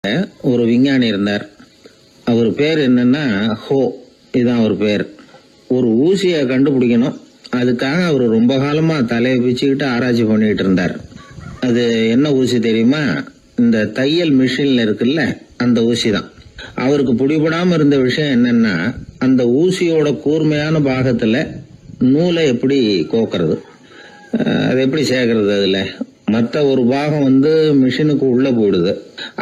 ஒரு விஞ்ஞானி இருந்தார். அவர் பேர் என்னன்னா ஹோ, இதுதான் அவர் பேர். ஒரு ஊசியை கண்டுபிடிக்கணும், அதுக்காக அவர் ரொம்ப காலமா தலையை பிச்சுக்கிட்டு ஆராய்ச்சி பண்ணிட்டு இருந்தார். அது என்ன ஊசி தெரியுமா? இந்த தையல் மிஷின்ல இருக்குல்ல, அந்த ஊசி தான். அவருக்கு பிடிபடாம இருந்த விஷயம் என்னன்னா, அந்த ஊசியோட கூர்மையான பாகத்துல நூலை எப்படி கோக்கிறது, அது எப்படி சேர்க்கறது. அதுல மற்ற ஒரு பாகம் மிஷினுக்கு உள்ள போயிடுது.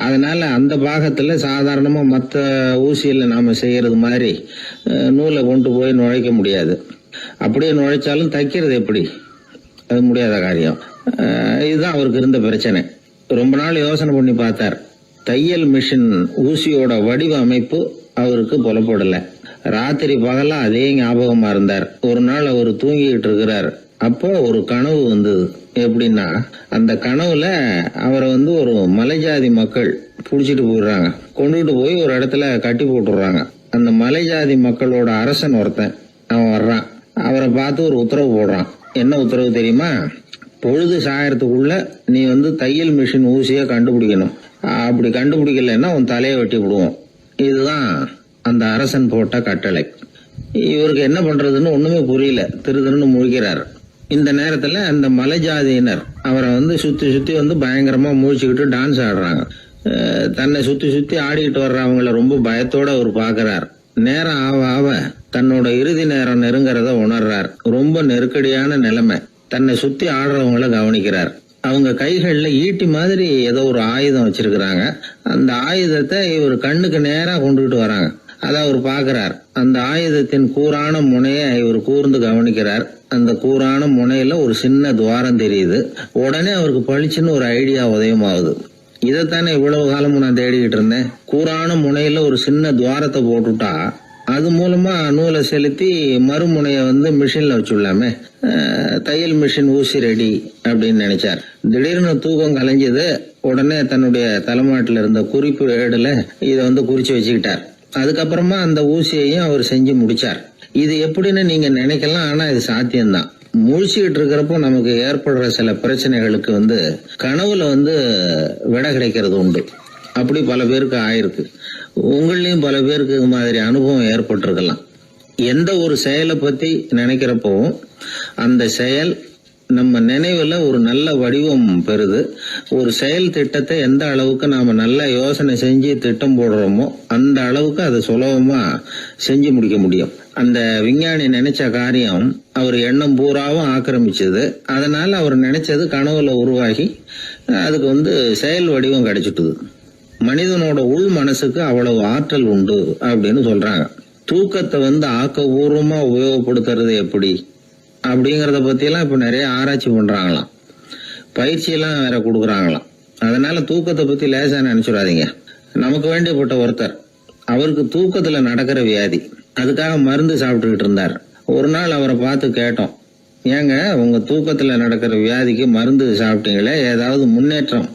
அதனால அந்த பாகத்துல சாதாரணமா மற்ற ஊசியில நாம செய்யறது மாதிரி நூலை கொண்டு போய் நுழைக்க முடியாது. அப்படியே நுழைச்சாலும் தைக்கிறது எப்படி, அது முடியாத காரியம். இதுதான் அவருக்கு இருந்த பிரச்சனை. ரொம்ப நாள் யோசனை பண்ணி பார்த்தார். தையல் மிஷின் ஊசியோட வடிவ அமைப்பு அவருக்கு புலப்படல. ராத்திரி பகலா அதே ஞாபகமா இருந்தார். ஒரு நாள் அவர் தூங்கிட்டு இருக்கிறார். அப்போ ஒரு கனவு வந்தது. எப்படின்னா, அந்த கனவுல அவரை ஒரு மலைஜாதி மக்கள் புடிச்சிட்டு போயிடுறாங்க. கொண்டுட்டு போய் ஒரு இடத்துல கட்டி போட்டுடுறாங்க. அந்த மலைஜாதி மக்களோட அரசன் ஒருத்தன் அவன் வர்றான். அவரை பார்த்து ஒரு உத்தரவு போடுறான். என்ன உத்தரவு தெரியுமா? பொழுது சாயறதுக்குள்ள நீ தையல் மிஷின் ஊசிய கண்டுபிடிக்கணும். அப்படி கண்டுபிடிக்கலன்னா உன் தலையை வெட்டி விடுவோம். இதுதான் அந்த அரசன் போட்ட கட்டளை. இவருக்கு என்ன பண்றதுன்னு ஒண்ணுமே புரியல. திருன்னு முழிக்கிறார். இந்த நேரத்துல அந்த மலை ஜாதியினர் அவரை சுத்தி சுத்தி பயங்கரமா முழிச்சுக்கிட்டு டான்ஸ் ஆடுறாங்க. தன்னை சுத்தி சுத்தி ஆடிக்கிட்டு வர்றவங்களை ரொம்ப பயத்தோட அவர் பாக்குறார். நேரம் ஆவ ஆவ தன்னோட இறுதி நேரம் நெருங்கிறத உணர்றார். ரொம்ப நெருக்கடியான நிலைமை. தன்னை சுத்தி ஆடுறவங்களை கவனிக்கிறார். அவங்க கைகள்ல ஈட்டி மாதிரி ஏதோ ஒரு ஆயுதம் வச்சிருக்கிறாங்க. அந்த ஆயுதத்தை இவர் கண்ணுக்கு நேரா கொண்டுகிட்டு வராங்க. அதை அவர் பாக்குறார். அந்த ஆயுதத்தின் கூரான முனைய இவர் கூர்ந்து கவனிக்கிறார். அந்த கூரான முனையில ஒரு சின்ன துவாரம் தெரியுது. உடனே அவருக்கு பளிச்சுன்னு ஒரு ஐடியா உதயமாகுது. இதைத்தானே இவ்வளவு காலமும் நான் தேடிக்கிட்டு இருந்தேன். கூரான முனையில ஒரு சின்ன துவாரத்தை போட்டுட்டா அது மூலமா நூலை செலுத்தி மறுமுனைய மிஷின்ல வச்சுடலாமே. தையல் மிஷின் ஊசி ரெடி அப்படின்னு நினைச்சார். திடீர்னு தூக்கம் கலைஞ்சது. உடனே தன்னுடைய தலைமாட்டில் இருந்த குறிப்பு ஏடுல இதை குறிச்சு வச்சுக்கிட்டார். அதுக்கப்புறமா அந்த ஊசியையும் அவர் செஞ்சு முடிச்சார். இது எப்படின்னு நீங்க நினைக்கலாம், ஆனா இது சாத்தியம்தான். முழிச்சுக்கிட்டு இருக்கிறப்போ நமக்கு ஏற்படுற சில பிரச்சனைகளுக்கு கனவுல விட கிடைக்கிறது உண்டு. அப்படி பல பேருக்கு ஆயிருக்கு. உங்களையும் பல பேருக்கு இது மாதிரி அனுபவம் ஏற்பட்டிருக்கலாம். எந்த ஒரு செயலை பத்தி நினைக்கிறப்போ அந்த செயல் நம்ம நினைவுல ஒரு நல்ல வடிவம் பெறுது. ஒரு செயல் திட்டத்தை எந்த அளவுக்கு நாம நல்ல யோசனை செஞ்சு திட்டம் போடுறோமோ அந்த அளவுக்கு அதை சுலபமா செஞ்சு முடிக்க முடியும். அந்த விஞ்ஞானி நினைச்ச காரியம் அவர் எண்ணம் பூராவும் ஆக்கிரமிச்சது. அதனால அவர் நினைச்சது கனவுல உருவாகி அதுக்கு செயல் வடிவம் கிடைச்சிட்டுது. மனிதனோட உள் மனசுக்கு அவ்வளவு ஆற்றல் உண்டு அப்படின்னு சொல்றாங்க. தூக்கத்தை ஆக்கபூர்வமா உபயோகப்படுத்துறது எப்படி அப்படிங்கறத பத்தி எல்லாம் இப்ப நிறைய ஆராய்ச்சி பண்றாங்களாம். பயிற்சி எல்லாம் வேற கொடுக்கறாங்களாம். அதனால தூக்கத்தை பத்தி லேசா நினைச்சுடாதீங்க. நமக்கு வேண்டியப்பட்ட ஒருத்தர், அவருக்கு தூக்கத்துல நடக்கிற வியாதி, அதுக்காக மருந்து சாப்பிட்டுக்கிட்டு இருந்தார். ஒரு நாள் அவரை பார்த்து கேட்டோம், ஏங்க உங்க தூக்கத்துல நடக்கிற வியாதிக்கு மருந்து சாப்பிட்டீங்களே, ஏதாவது முன்னேற்றம்,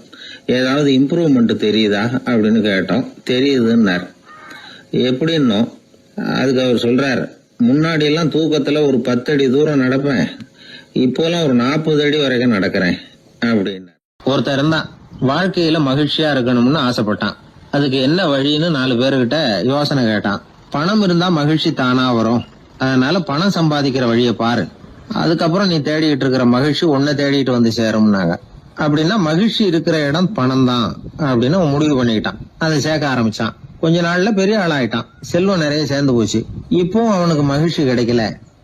ஏதாவது இம்ப்ரூவ்மெண்ட் தெரியுதா அப்படின்னு கேட்டோம். தெரியுதுன்னார். எப்படின்னோம். அதுக்கு அவர் சொல்றாரு, முன்னாடி எல்லாம் தூக்கத்துல ஒரு 10 அடி தூரம் நடப்பேன், இப்போலாம் ஒரு 40 அடி வரைக்கும் நடக்கிறேன் அப்படின்னு. ஒருத்தர் இருந்தான், வாழ்க்கையில மகிழ்ச்சியா இருக்கணும்னு ஆசைப்பட்டான். அதுக்கு என்ன வழின்னு 4 பேருகிட்ட யோசனை கேட்டான். பணம் இருந்தா மகிழ்ச்சி தானா வரும், அதனால பணம் சம்பாதிக்கிற வழியை பாரு, அதுக்கப்புறம் நீ தேடிட்டு இருக்கிற மகிழ்ச்சி உன்னை தேடிட்டு சேரும்னாங்க. அப்படின்னா மகிழ்ச்சி இருக்கிற இடம் பணம் தான் அப்படின்னு அவன் முடிவு பண்ணிக்கிட்டான். அதை சேர்க்க ஆரம்பிச்சான். கொஞ்ச நாள்ல பெரிய ஆளாயிட்டான். செல்வம் நிறைய சேர்ந்து போச்சு. இப்பவும் அவனுக்கு மகிழ்ச்சி கிடைக்கல.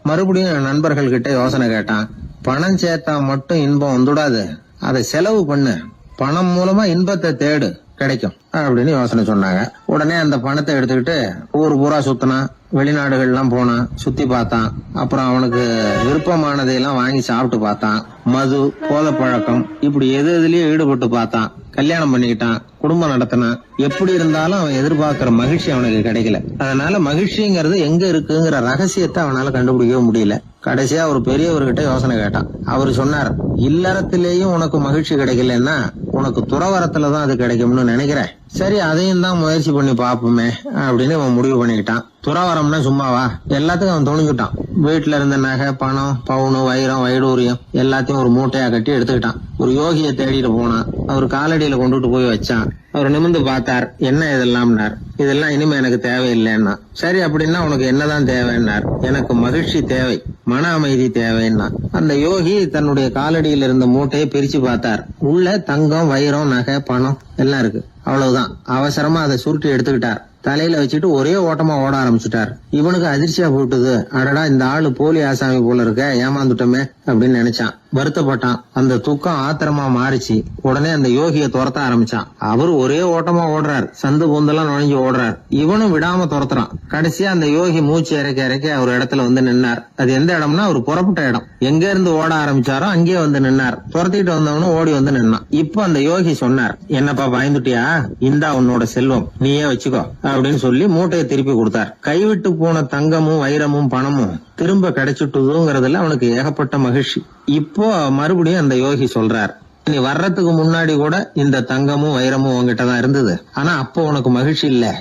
மறுபடியும் நண்பர்கள் கிட்ட யோசனை கேட்டான். பணம் சேர்த்தா மட்டும் இன்பம் வந்துடாது, அதை செலவு பண்ணு, பணம் மூலமா இன்பத்தை தேடு, கிடைக்கும் அப்படின்னு யோசனை சொன்னாங்க. உடனே அந்த பணத்தை எடுத்துக்கிட்டு ஊர் பூரா சுத்தினான். வெளிநாடுகள்லாம் போனான், சுத்தி பார்த்தான். அப்புறம் அவனுக்கு விருப்பமானதையெல்லாம் வாங்கி சாப்பிட்டு பார்த்தான். மது, போதை பழக்கம், இப்படி எதுலயும் ஈடுபட்டு பார்த்தான். கல்யாணம் பண்ணிக்கிட்டான், குடும்பம் நடத்தினான். எப்படி இருந்தாலும் அவன் எதிர்பார்க்கிற மகிழ்ச்சி அவனுக்கு கிடைக்கல. அதனால மகிழ்ச்சிங்கிறது எங்க இருக்குங்கிற ரகசியத்தை அவனால கண்டுபிடிக்கவே முடியல. கடைசியா ஒரு பெரியவர்கிட்ட யோசனை கேட்டான். அவரு சொன்னார், இல்லறத்திலேயும் உனக்கு மகிழ்ச்சி கிடைக்கலன்னா உனக்கு துறவரத்துலதான் அது கிடைக்கும்னு நினைக்கிறேன். சரி அதையும் தான் முயற்சி பண்ணி பாப்போமே அப்படின்னு அவன் முடிவு பண்ணிக்கிட்டான். துறவரம்னா சும்மாவா, எல்லாத்துக்கும் அவன் துணிஞ்சுட்டான். வீட்டுல இருந்த நகை, பணம், பவுனு, வைரம், வைடூரியம் எல்லாத்தையும் ஒரு மூட்டையா கட்டி எடுத்துக்கிட்டான். ஒரு யோகியை தேடிட்டு போனான். அவர் காலடியில கொண்டுட்டு போய் வச்சான். அவர் நிமிர்ந்து பார்த்தார். என்ன இதெல்லாம்னார். இதெல்லாம் இனிமே எனக்கு தேவையில்லைன்னா. சரி அப்படின்னா உனக்கு என்னதான் தேவைன்னார். எனக்கு மகிழ்ச்சி தேவை, மன அமைதி தேவைன்னா. அந்த யோகி தன்னுடைய காலடியில் இருந்த மூட்டையை பிரிச்சு பார்த்தார். உள்ள தங்கம், வைரம், நகை, பணம் எல்லாம் இருக்கு. அவ்வளவுதான். அவசரமா அதை சுருட்டி எடுத்துக்கிட்டார். தலையில வச்சுட்டு ஒரே ஓட்டமா ஓட ஆரம்பிச்சுட்டார். இவனுக்கு அதிர்ச்சியா போட்டுது. அடடா, இந்த ஆளு போலி ஆசாமி போல இருக்க, ஏமாந்துட்டோமே அப்படின்னு நினைச்சான். வருத்தப்பட்டான். அந்த துக்கம் ஆத்திரமா மாறிச்சு. உடனே அந்த யோகியை துரத்த ஆரம்பிச்சான். அவரு ஒரே ஓட்டமா ஓடுறார். சந்து பொந்தெல்லாம் நுழைஞ்சு ஓடுறார். இவனும் விடாம துரத்துறான். கடைசியா அந்த யோகி மூச்சு இறக்க இறக்க ஒரு இடத்துல வந்து நின்னார். அது எந்த இடம்னா அவர் புறப்பட்ட இடம். எங்க இருந்து ஓட ஆரம்பிச்சாரோ அங்கே வந்து நின்னார். துரத்திட்டு வந்தவனும் ஓடி வந்து நின்னான். இப்ப அந்த யோகி சொன்னார், என்னப்பா பயந்துட்டியா, இந்தா உன்னோட செல்வம், நீயே வச்சுக்கோ அப்படின்னு சொல்லி மூட்டையை திருப்பி கொடுத்தார். கைவிட்டு போன தங்கமும் வைரமும் பணமும் திரும்ப கிடைச்சிட்டுதுங்கிறதுல அவனுக்கு ஏகப்பட்ட மகிழ்ச்சி. இப்போ மறுபடியும் அந்த யோகி சொல்றார், நீ வர்றதுக்கு முன்னாடி கூட இந்த தங்கமும் வைரமும் உங்ககிட்டதான் இருந்தது. ஆனா அப்போ உனக்கு மகிழ்ச்சி இல்ல.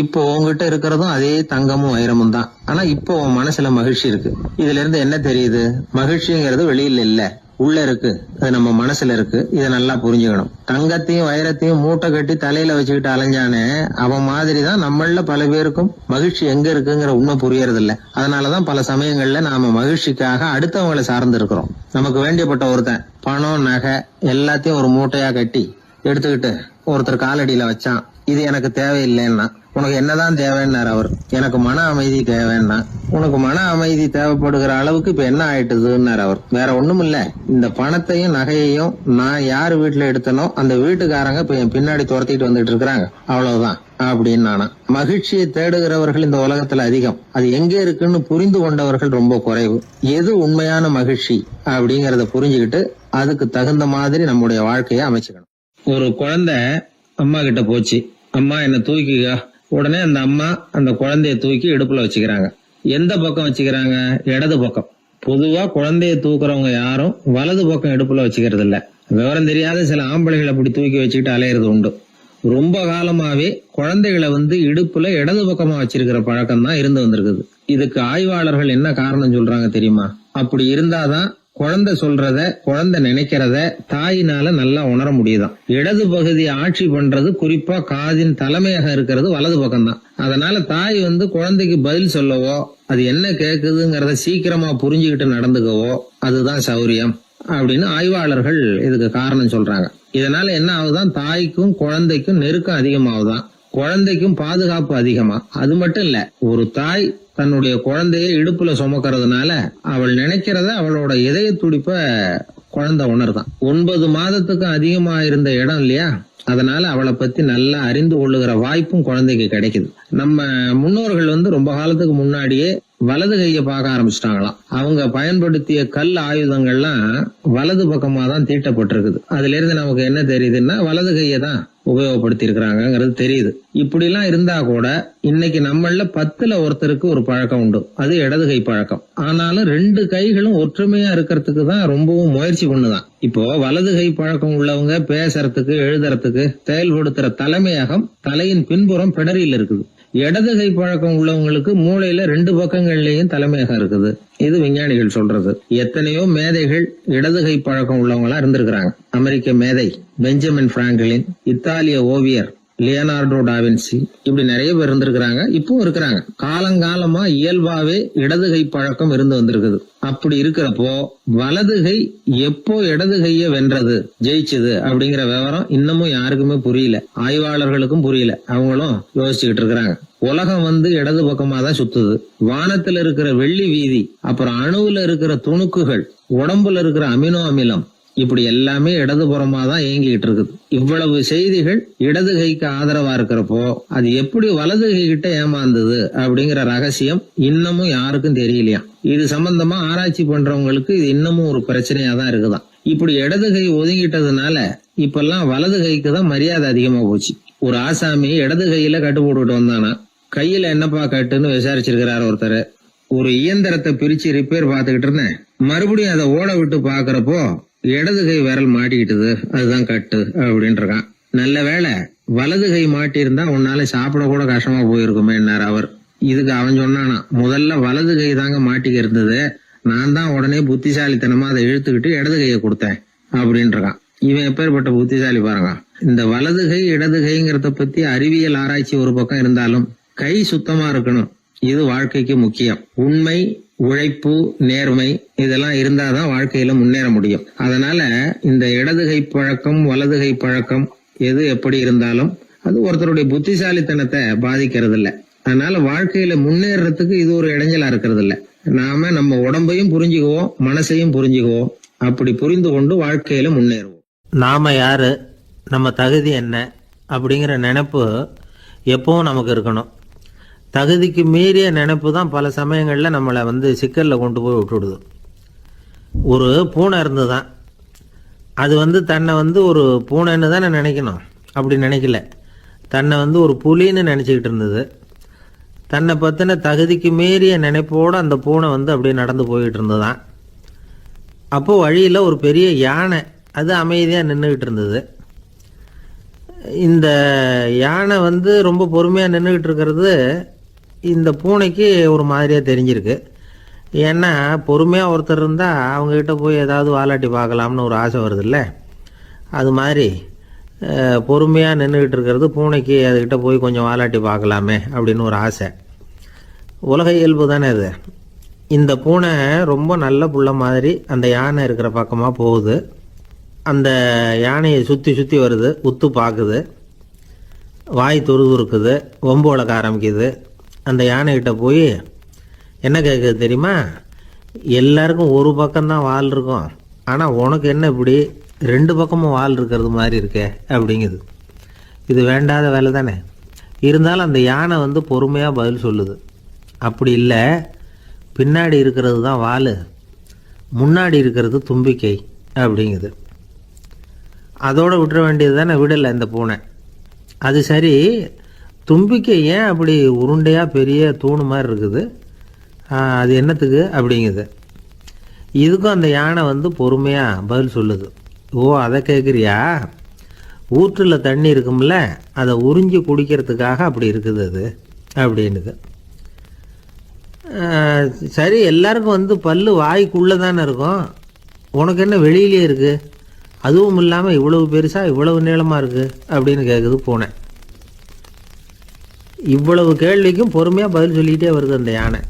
இப்போ உங்ககிட்ட இருக்கிறதும் அதே தங்கமும் வைரமும் தான். ஆனா இப்போ உன் மனசுல மகிழ்ச்சி இருக்கு. இதுல இருந்து என்ன தெரியுது, மகிழ்ச்சிங்கிறது வெளியில இல்ல, உள்ள இருக்கு. அது நம்ம மனசுல இருக்கு. இதை நல்லா புரிஞ்சுக்கணும். தங்கத்தையும் வைரத்தையும் மூட்டை கட்டி தலையில வச்சுக்கிட்டு அலைஞ்சானே, அவன் மாதிரிதான் நம்மள பல பேருக்கும் மகிழ்ச்சி எங்க இருக்குங்கிற உண்மை புரியறது இல்ல. அதனாலதான் பல சமயங்கள்ல நாம மகிழ்ச்சிக்காக அடுத்தவங்களை சார்ந்து இருக்கிறோம். நமக்கு வேண்டியப்பட்ட ஒருத்தன் பணம், நகை எல்லாத்தையும் ஒரு மூட்டையா கட்டி எடுத்துக்கிட்டு ஒருத்தர் காலடியில வச்சான். இது எனக்கு தேவையில்லைன்னா. உனக்கு என்னதான் தேவைன்னார் அவர். எனக்கு மன அமைதி தேவைன்னா. உனக்கு மன அமைதி தேவைப்படுகிற அளவுக்கு இப்ப என்ன ஆயிட்டுதுன்னார் அவர். வேற ஒண்ணும் இல்ல, இந்த பணத்தையும் நகையையும் நான் யாரு வீட்டுல எடுத்தனோ அந்த வீட்டுக்காரங்க இப்ப என் பின்னாடி துரத்திட்டு வந்துட்டு இருக்கிறாங்க, அவ்வளவுதான் அப்படின்னு நானா. மகிழ்ச்சியை தேடுகிறவர்கள் இந்த உலகத்துல அதிகம். அது எங்க இருக்குன்னு புரிந்து கொண்டவர்கள் ரொம்ப குறைவு. எது உண்மையான மகிழ்ச்சி அப்படிங்கறத புரிஞ்சுக்கிட்டு அதுக்கு தகுந்த மாதிரி நம்முடைய வாழ்க்கையை அமைச்சுக்கணும். ஒரு குழந்தை அம்மா கிட்ட போச்சு, அம்மா என்ன தூக்கிக்கா. உடனே அந்த அம்மா அந்த குழந்தைய தூக்கி இடுப்புல வச்சுக்கிறாங்க. எந்த பக்கம் வச்சுக்கிறாங்க, இடது பக்கம். பொதுவா குழந்தைய தூக்குறவங்க யாரும் வலது பக்கம் இடுப்புல வச்சுக்கிறது இல்ல. விவரம் தெரியாத சில ஆம்பளைகளை அப்படி தூக்கி வச்சுக்கிட்டு அலையிறது உண்டு. ரொம்ப காலமாவே குழந்தைகளை இடுப்புல இடது பக்கமா வச்சிருக்கிற பழக்கம் தான் இருந்து வந்திருக்குது. இதுக்கு ஆய்வாளர்கள் என்ன காரணம் சொல்றாங்க தெரியுமா? அப்படி இருந்தாதான் குழந்தை சொல்றத, குழந்தை நினைக்கிறத தாயினால நல்லா உணர முடியுதாம். இடது பகுதி ஆட்சி பண்றது, குறிப்பா காதின் தலைமையாக இருக்கிறது வலது பக்கம் தான். அதனால தாய் குழந்தைக்கு பதில் சொல்லவோ, அது என்ன கேக்குதுங்கிறத சீக்கிரமா புரிஞ்சுக்கிட்டு நடந்துக்கவோ அதுதான் சௌரியம் அப்படின்னு ஆய்வாளர்கள் இதுக்கு காரணம் சொல்றாங்க. இதனால என்ன ஆகுதான், தாய்க்கும் குழந்தைக்கும் நெருக்கம் அதிகமாகுதான், குழந்தைக்கும் பாதுகாப்பு அதிகமா. அது மட்டும் இல்ல, ஒரு தாய் தன்னுடைய குழந்தைய இடுப்புல சுமக்கிறதுனால அவள் நினைக்கிறத, அவளோட இதய துடிப்ப குழந்தை உணர்தான். 9 மாதத்துக்கு அதிகமா இருந்த இடம் இல்லையா, அதனால அவளை பத்தி நல்லா அறிந்து கொள்ளுகிற வாய்ப்பும் குழந்தைக்கு கிடைக்குது. நம்ம முன்னோர்கள் ரொம்ப காலத்துக்கு முன்னாடியே வலது கையை பார்க்க ஆரம்பிச்சிட்டாங்களாம். அவங்க பயன்படுத்திய கல் ஆயுதங்கள்லாம் வலது பக்கமா தான் தீட்டப்பட்டிருக்குது. அதுல இருந்து நமக்கு என்ன தெரியுதுன்னா, வலது கையை தான் உபயோகப்படுத்தி இருக்கிறாங்கிறது தெரியுது. இப்படி எல்லாம் இருந்தா கூட இன்னைக்கு நம்மள 10ல் ஒருத்தருக்கு ஒரு பழக்கம் உண்டு, அது இடது கை பழக்கம். ஆனாலும் 2 கைகளும் ஒற்றுமையா இருக்கிறதுக்கு தான் ரொம்பவும் முயற்சி பண்ணுதான். இப்போ வலது கை பழக்கம் உள்ளவங்க பேசுறதுக்கு, எழுதுறதுக்கு செயல்படுத்துற தலைமையகம் தலையின் பின்புறம் பிடரியில் இருக்குது. இடது கை பழக்கம் உள்ளவங்களுக்கு மூளையில 2 பக்கங்கள்லயும் தலைமையகம் இருக்குது. இது விஞ்ஞானிகள் சொல்றது. எத்தனையோ மேதைகள் இடது கை பழக்கம் உள்ளவங்களா இருந்திருக்கிறாங்க. அமெரிக்க மேதை பெஞ்சமின் பிராங்கிலின், இத்தாலிய ஓவியர் லியோனார்டோ டாவின்சி, இப்படி நிறைய பேர் இருந்திருக்கிறாங்க, இப்பவும் இருக்கிறாங்க. காலங்காலமா இயல்பாவே இடது கை பழக்கம் இருந்து வந்திருக்குது. அப்படி இருக்கிறப்போ வலது கை எப்போ இடது கைய வென்றது, ஜெயிச்சது அப்படிங்கிற விவரம் இன்னமும் யாருக்குமே புரியல. ஆய்வாளர்களுக்கும் புரியல. அவங்களும் யோசிச்சுக்கிட்டு இருக்கிறாங்க. உலகம் இடது பக்கமா தான் சுத்துது. வானத்துல இருக்கிற வெள்ளி வீதி, அப்புறம் அணுவுல இருக்கிற துணுக்குகள், உடம்புல இருக்கிற அமினோ அமிலம், இப்படி எல்லாமே இடதுபுறமா தான் இயங்கிட்டு இருக்குது. இவ்வளவு செய்திகள் இடது கைக்கு ஆதரவா இருக்கிறப்போ அது எப்படி வலது கை கிட்ட ஏமாந்தது அப்படிங்கிற ரகசியம் இன்னமும் யாருக்கும் தெரியலையா. இது சம்பந்தமா ஆராய்ச்சி பண்றவங்களுக்கு இது இன்னமும் ஒரு பிரச்சனையா தான் இருக்குதான். இப்படி இடது கை ஒதுங்கிட்டதுனால இப்பெல்லாம் வலது கைக்கு தான் மரியாதை அதிகமா போச்சு. ஒரு ஆசாமி இடது கையில கட்டு போட்டுட்டு வந்தானா, கையில என்னப்பா கட்டுன்னு விசாரிச்சிருக்கிறார் ஒருத்தர். ஒரு இயந்திரத்தை பிரிச்சு ரிப்பேர் பார்த்துக்கிட்டு இருந்தேன், மறுபடியும் அதை ஓட விட்டு பாக்குறப்போ இடது கை விரல் மாட்டிக்கிட்டது, அதுதான் கட்டு அப்படின்றான். நல்ல வேளை வலது கை மாட்டியிருந்தா உன்னால சாப்பிட கூட கஷ்டமா போயிருக்குமேன்னார் அவர். இதுக்கு அவன் சொன்னானா, முதல்ல வலது கை தாங்க மாட்டிக்க இருந்தது, நான் தான் உடனே புத்திசாலித்தனமா அதை இழுத்துக்கிட்டு இடது கையை கொடுத்தேன் அப்படின்றான். இவன் எப்பேற்பட்ட புத்திசாலி பாருங்க. இந்த வலது கை இடது கைங்கிறத பத்தி அறிவியல் ஆராய்ச்சி ஒரு பக்கம் இருந்தாலும் கை சுத்தமா இருக்கணும், இது வாழ்க்கைக்கு முக்கியம். உண்மை, உழைப்பு, நேர்மை இதெல்லாம் இருந்தாதான் வாழ்க்கையில முன்னேற முடியும். அதனால இந்த இடது கை பழக்கம் வலது கை பழக்கம் எது எப்படி இருந்தாலும் அது ஒருத்தருடைய புத்திசாலித்தனத்தை பாதிக்கிறது இல்ல. அதனால வாழ்க்கையில முன்னேறதுக்கு இது ஒரு இடைஞ்சலா இருக்கிறது இல்ல. நாம நம்ம உடம்பையும் புரிஞ்சுக்குவோம், மனசையும் புரிஞ்சுக்குவோம். அப்படி புரிந்து கொண்டு வாழ்க்கையில முன்னேறுவோம். நாம யாரு, நம்ம தகுதி என்ன அப்படிங்கிற நினைப்பு எப்பவும் நமக்கு இருக்கணும். தகுதிக்கு மீறிய நினைப்பு தான் பல சமயங்களில் நம்மளை சிக்கலில் கொண்டு போய் விட்டுடுது. ஒரு பூனை இருந்துதான், அது தன்னை ஒரு பூனைன்னு தானே நினைக்கணும், அப்படி நினைக்கல. தன்னை ஒரு புலின்னு நினச்சிக்கிட்டு இருந்தது. தன்னை பற்றின தகுதிக்கு மீறிய நினைப்போடு அந்த பூனை அப்படியே நடந்து போய்கிட்டு இருந்ததுதான். அப்போது வழியில் ஒரு பெரிய யானை அது அமைதியாக நின்றுக்கிட்டு இருந்தது. இந்த யானை ரொம்ப பொறுமையாக நின்றுக்கிட்டு இருக்கிறது இந்த பூனைக்கு ஒரு மாதிரியாக தெரிஞ்சிருக்கு. ஏன்னா பொறுமையாக ஒருத்தர் இருந்தால் அவங்ககிட்ட போய் ஏதாவது வாலாட்டி பார்க்கலாம்னு ஒரு ஆசை வருது இல்லை. அது மாதிரி பொறுமையாக நின்றுக்கிட்டு இருக்கிறது பூனைக்கு அதுக்கிட்ட போய் கொஞ்சம் வாலாட்டி பார்க்கலாமே அப்படின்னு ஒரு ஆசை. உலக இயல்பு தானே அது. இந்த பூனை ரொம்ப நல்ல புள்ள மாதிரி அந்த யானை இருக்கிற பக்கமாக போகுது. அந்த யானையை சுற்றி சுற்றி வருது, உத்து பார்க்குது, வாய் துருதுருக்குது, வம்பு வளர்க்க ஆரம்பிக்குது. அந்த யானைகிட்ட போய் என்ன கேட்குது தெரியுமா, எல்லாருக்கும் ஒரு பக்கம்தான் வால் இருக்கும், ஆனால் உனக்கு என்ன இப்படி ரெண்டு பக்கமும் வால் இருக்கிறது மாதிரி இருக்கே அப்படிங்குது. இது வேண்டாத வேலை தானே. இருந்தாலும் அந்த யானை பொறுமையாக பதில் சொல்லுது, அப்படி இல்லை, பின்னாடி இருக்கிறது தான் வால், முன்னாடி இருக்கிறது தும்பிக்கை அப்படிங்குது. அதோடு விட்டுற வேண்டியது தானே, விடலை இந்த பூனை. அது சரி, தும்பிக்கை ஏன் அப்படி உருண்டையாக பெரிய தூணு மாதிரி இருக்குது, அது என்னத்துக்கு அப்படிங்குது. இதுக்கும் அந்த யானை பொறுமையாக பதில் சொல்லுது, ஓ அதை கேட்குறியா, ஊற்றில் தண்ணி இருக்கும்ல, அதை உறிஞ்சி குடிக்கிறதுக்காக அப்படி இருக்குது அது அப்படின்னுது. சரி, எல்லாருக்கும் பல்லு வாய்க்குள்ளே தானே இருக்கும், உனக்கு என்ன வெளியிலே இருக்குது, அதுவும் இல்லாமல் இவ்வளவு பெருசாக இவ்வளவு நீளமாக இருக்குது அப்படின்னு கேட்குது பூனை. இவ்வளவு கேள்விக்கும் பொறுமையாக பதில் சொல்லிக்கிட்டே வருது அந்த யானை.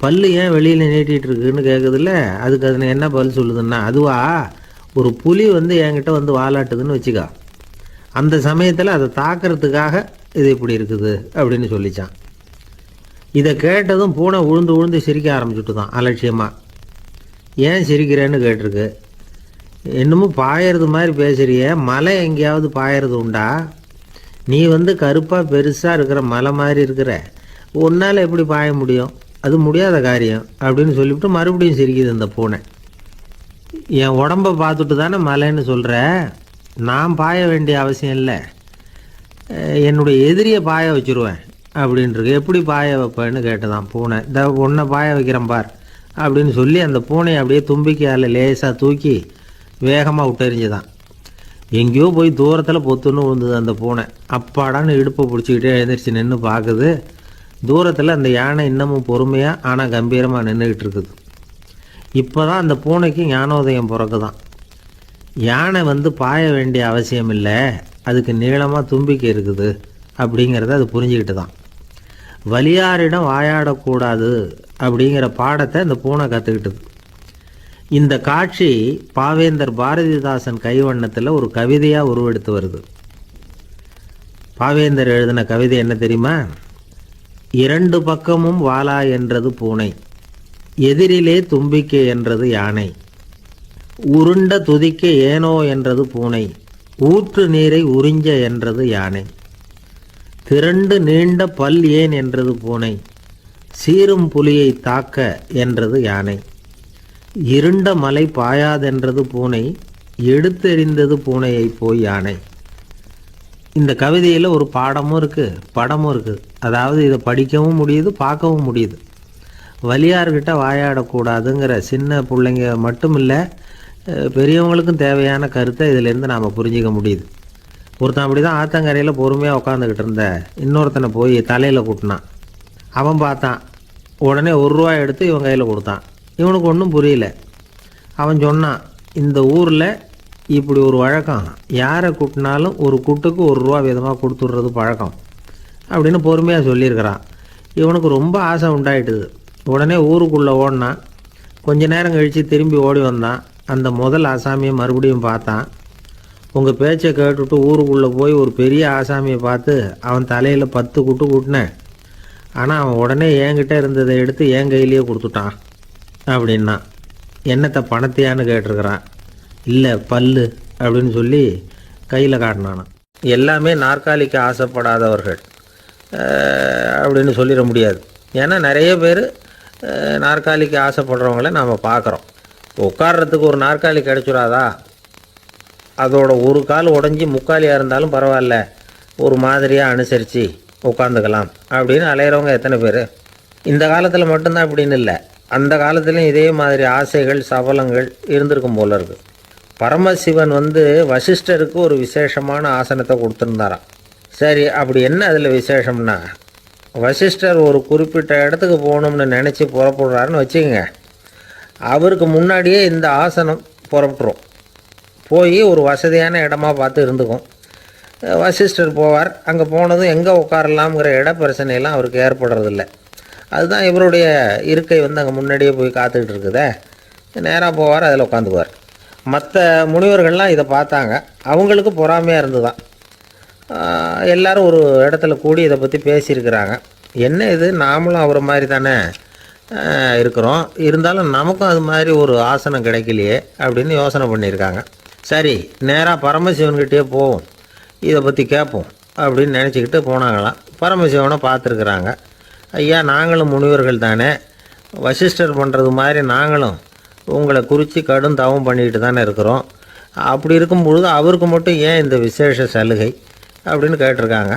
பல்லு ஏன் வெளியில் நீட்டிகிட்டு இருக்குன்னு கேட்குதுல்ல, அதுக்கு அது என்ன பதில் சொல்லுதுன்னா, அதுவா ஒரு புலி என்கிட்ட வாலாட்டுதுன்னு வச்சுக்கா, அந்த சமயத்தில் அதை தாக்கிறதுக்காக இது இப்படி இருக்குது அப்படின்னு சொல்லிச்சான். இதை கேட்டதும் பூனை உழுந்து உழுந்து சிரிக்க ஆரம்பிச்சுட்டு தான் அலட்சியமாக. ஏன் சிரிக்கிறேன்னு கேட்டிருக்கு. என்னமோ பாயறது மாதிரி பேசுறிய, மலை எங்கேயாவது பாயறது உண்டா, நீ கருப்பாக பெருசாக இருக்கிற மலை மாதிரி இருக்கிற, உன்னால் எப்படி பாய முடியும், அது முடியாத காரியம் அப்படின்னு சொல்லிவிட்டு மறுபடியும் சிரிக்குது அந்த பூனை. என் உடம்பை பார்த்துட்டு தானே மலைன்னு சொல்கிற, நான் பாய வேண்டிய அவசியம் இல்லை, என்னுடைய எதிரியை பாய வச்சுருவேன் அப்படின்ட்டுருக்கு. எப்படி பாய வைப்பேன்னு கேட்டுதான் பூனை. இந்த உன்னை பாய வைக்கிறேன் பார் அப்படின்னு சொல்லி அந்த பூனையை அப்படியே தும்பிக்கையால் லேசாக தூக்கி வேகமாக விட்டெறிஞ்சுதான். எங்கேயோ போய் தூரத்தில் பொத்துன்னு விழுந்தது அந்த பூனை. அப்பாடான்னு இடுப்பை பிடிச்சிக்கிட்டே எழுந்திரிச்சு நின்று பார்க்குது. தூரத்தில் அந்த யானை இன்னமும் பொறுமையாக ஆனால் கம்பீரமாக நின்றுக்கிட்டு இருக்குது. இப்போ தான் அந்த பூனைக்கு ஞானோதயம் பிறக்குதான். யானை பாய வேண்டிய அவசியம் இல்லை, அதுக்கு நீளமாக தும்பிக்கை இருக்குது அப்படிங்கிறத அது புரிஞ்சுக்கிட்டு தான். வலியாரிடம் வாயாடக்கூடாது அப்படிங்கிற பாடத்தை இந்த பூனை கற்றுக்கிட்டது. இந்த காட்சி பாவேந்தர் பாரதிதாசன் கைவண்ணத்தில் ஒரு கவிதையாக உருவெடுத்து வருது. பாவேந்தர் எழுதின கவிதை என்ன தெரியுமா, இரண்டு பக்கமும் வாலா என்றது பூனை, எதிரிலே தும்பிக்கை என்றது யானை, உருண்ட துதிக்க ஏனோ என்றது பூனை, ஊற்று நீரை உறிஞ்ச என்றது யானை, திரண்டு நீண்ட பல் ஏன் என்றது பூனை, சீரும் புலியை தாக்க என்றது யானை, இருண்ட மலை பாயாதென்றது பூனை, எடுத்தெறிந்தது பூனையை போய் யானை. இந்த கவிதையில் ஒரு பாடமும் இருக்குது, படமும் இருக்குது. அதாவது இதை படிக்கவும் முடியுது, பார்க்கவும் முடியுது. வலியார்கிட்ட வாயாடக்கூடாதுங்கிற சின்ன பிள்ளைங்க மட்டும் இல்லை, பெரியவங்களுக்கும் தேவையான கருத்தை இதிலேருந்து நாம் புரிஞ்சிக்க முடியுது. ஒருத்தன் அப்படி தான் ஆத்தங்கரையில் பொறுமையாக உட்காந்துக்கிட்டு இருந்த இன்னொருத்தனை போய் தலையில் கூட்டினான். அவன் பார்த்தான். உடனே ₹1 எடுத்து இவன் கையில் கொடுத்தான். இவனுக்கு ஒன்றும் புரியல. அவன் சொன்னான், இந்த ஊரில் இப்படி ஒரு வழக்கம், யாரை கூட்டினாலும் ஒரு குட்டுக்கு ₹1 விதமாக கொடுத்துட்றது பழக்கம் அப்படின்னு பொறுமையாக சொல்லியிருக்கிறான். இவனுக்கு ரொம்ப ஆசை உண்டாயிட்டுது. உடனே ஊருக்குள்ளே ஓடினான். கொஞ்ச நேரம் கழித்து திரும்பி ஓடி வந்தான். அந்த முதல் ஆசாமியை மறுபடியும் பார்த்தான். உங்கள் பேச்சை கேட்டுவிட்டு ஊருக்குள்ளே போய் ஒரு பெரிய ஆசாமியை பார்த்து அவன் தலையில் 10 குட்டு கூட்டினேன். ஆனால் அவன் உடனே என்கிட்ட இருந்ததை எடுத்து என் கையிலேயே கொடுத்துட்டான் அப்படின்னா. என்னத்தை பணத்தையான்னு கேட்டிருக்கிறான். இல்லை பல்லு அப்படின்னு சொல்லி கையில் காட்டினானான். எல்லாமே நாற்காலிக்கு ஆசைப்படாதவர்கள் அப்படின்னு சொல்லிட முடியாது. ஏன்னா நிறைய பேர் நாற்காலிக்கு ஆசைப்படுறவங்கள நாம் பார்க்குறோம். உட்கார்றதுக்கு ஒரு நாற்காலி கிடச்சிடாதா, அதோட ஒரு கால் உடஞ்சி முக்காலியாக இருந்தாலும் பரவாயில்ல, ஒரு மாதிரியாக அனுசரித்து உட்காந்துக்கலாம் அப்படின்னு அலையிறவங்க எத்தனை பேர். இந்த காலத்தில் மட்டும்தான் அப்படின்னு இல்லை, அந்த காலத்துலேயும் இதே மாதிரி ஆசைகள் சபலங்கள் இருந்திருக்கும் போல இருக்குது. பரமசிவன் வசிஷ்டருக்கு ஒரு விசேஷமான ஆசனத்தை கொடுத்துருந்தாராம். சரி, அப்படி என்ன அதில் விசேஷம்னா, வசிஷ்டர் ஒரு குறிப்பிட்ட இடத்துக்கு போகணும்னு நினச்சி புறப்படுறாருன்னு வச்சுக்கோங்க. அவருக்கு முன்னாடியே இந்த ஆசனம் புறப்பட்டுரும். போய் ஒரு வசதியான இடமா பார்த்து இருந்துக்கும். வசிஷ்டர் போவார். அங்கே போனதும் எங்கே உட்காரலாம்ங்கிற இட பிரச்சனையெல்லாம் அவருக்கு ஏற்படுறதில்ல. அதுதான் இவருடைய இருக்கை அங்கே முன்னாடியே போய் காத்துக்கிட்டு இருக்குதே. நேராக போவார், அதில் உட்காந்துக்குவார். மற்ற முனிவர்கள்லாம் இதை பார்த்தாங்க. அவங்களுக்கு பொறாமையாக இருந்துதான். எல்லாரும் ஒரு இடத்துல கூடி இதை பற்றி பேசியிருக்கிறாங்க. என்ன இது, நாமளும் அவரை மாதிரி தானே இருக்கிறோம், இருந்தாலும் நமக்கும் அது மாதிரி ஒரு ஆசனம் கிடைக்கலையே அப்படின்னு யோசனை பண்ணியிருக்காங்க. சரி, நேராக பரமசிவன்கிட்டே போவோம், இதை பற்றி கேட்போம் அப்படின்னு நினச்சிக்கிட்டு போனாங்களாம். பரமசிவனை பார்த்துருக்குறாங்க. ஐயா, நாங்களும் முனிவர்கள் தானே, வசிஷ்டர் பண்ணுறது மாதிரி நாங்களும் உங்களை குறித்து கடும் தவம் பண்ணிக்கிட்டு தானே இருக்கிறோம். அப்படி இருக்கும்பொழுது அவருக்கு மட்டும் ஏன் இந்த விசேஷ சலுகை அப்படின்னு கேட்டிருக்காங்க.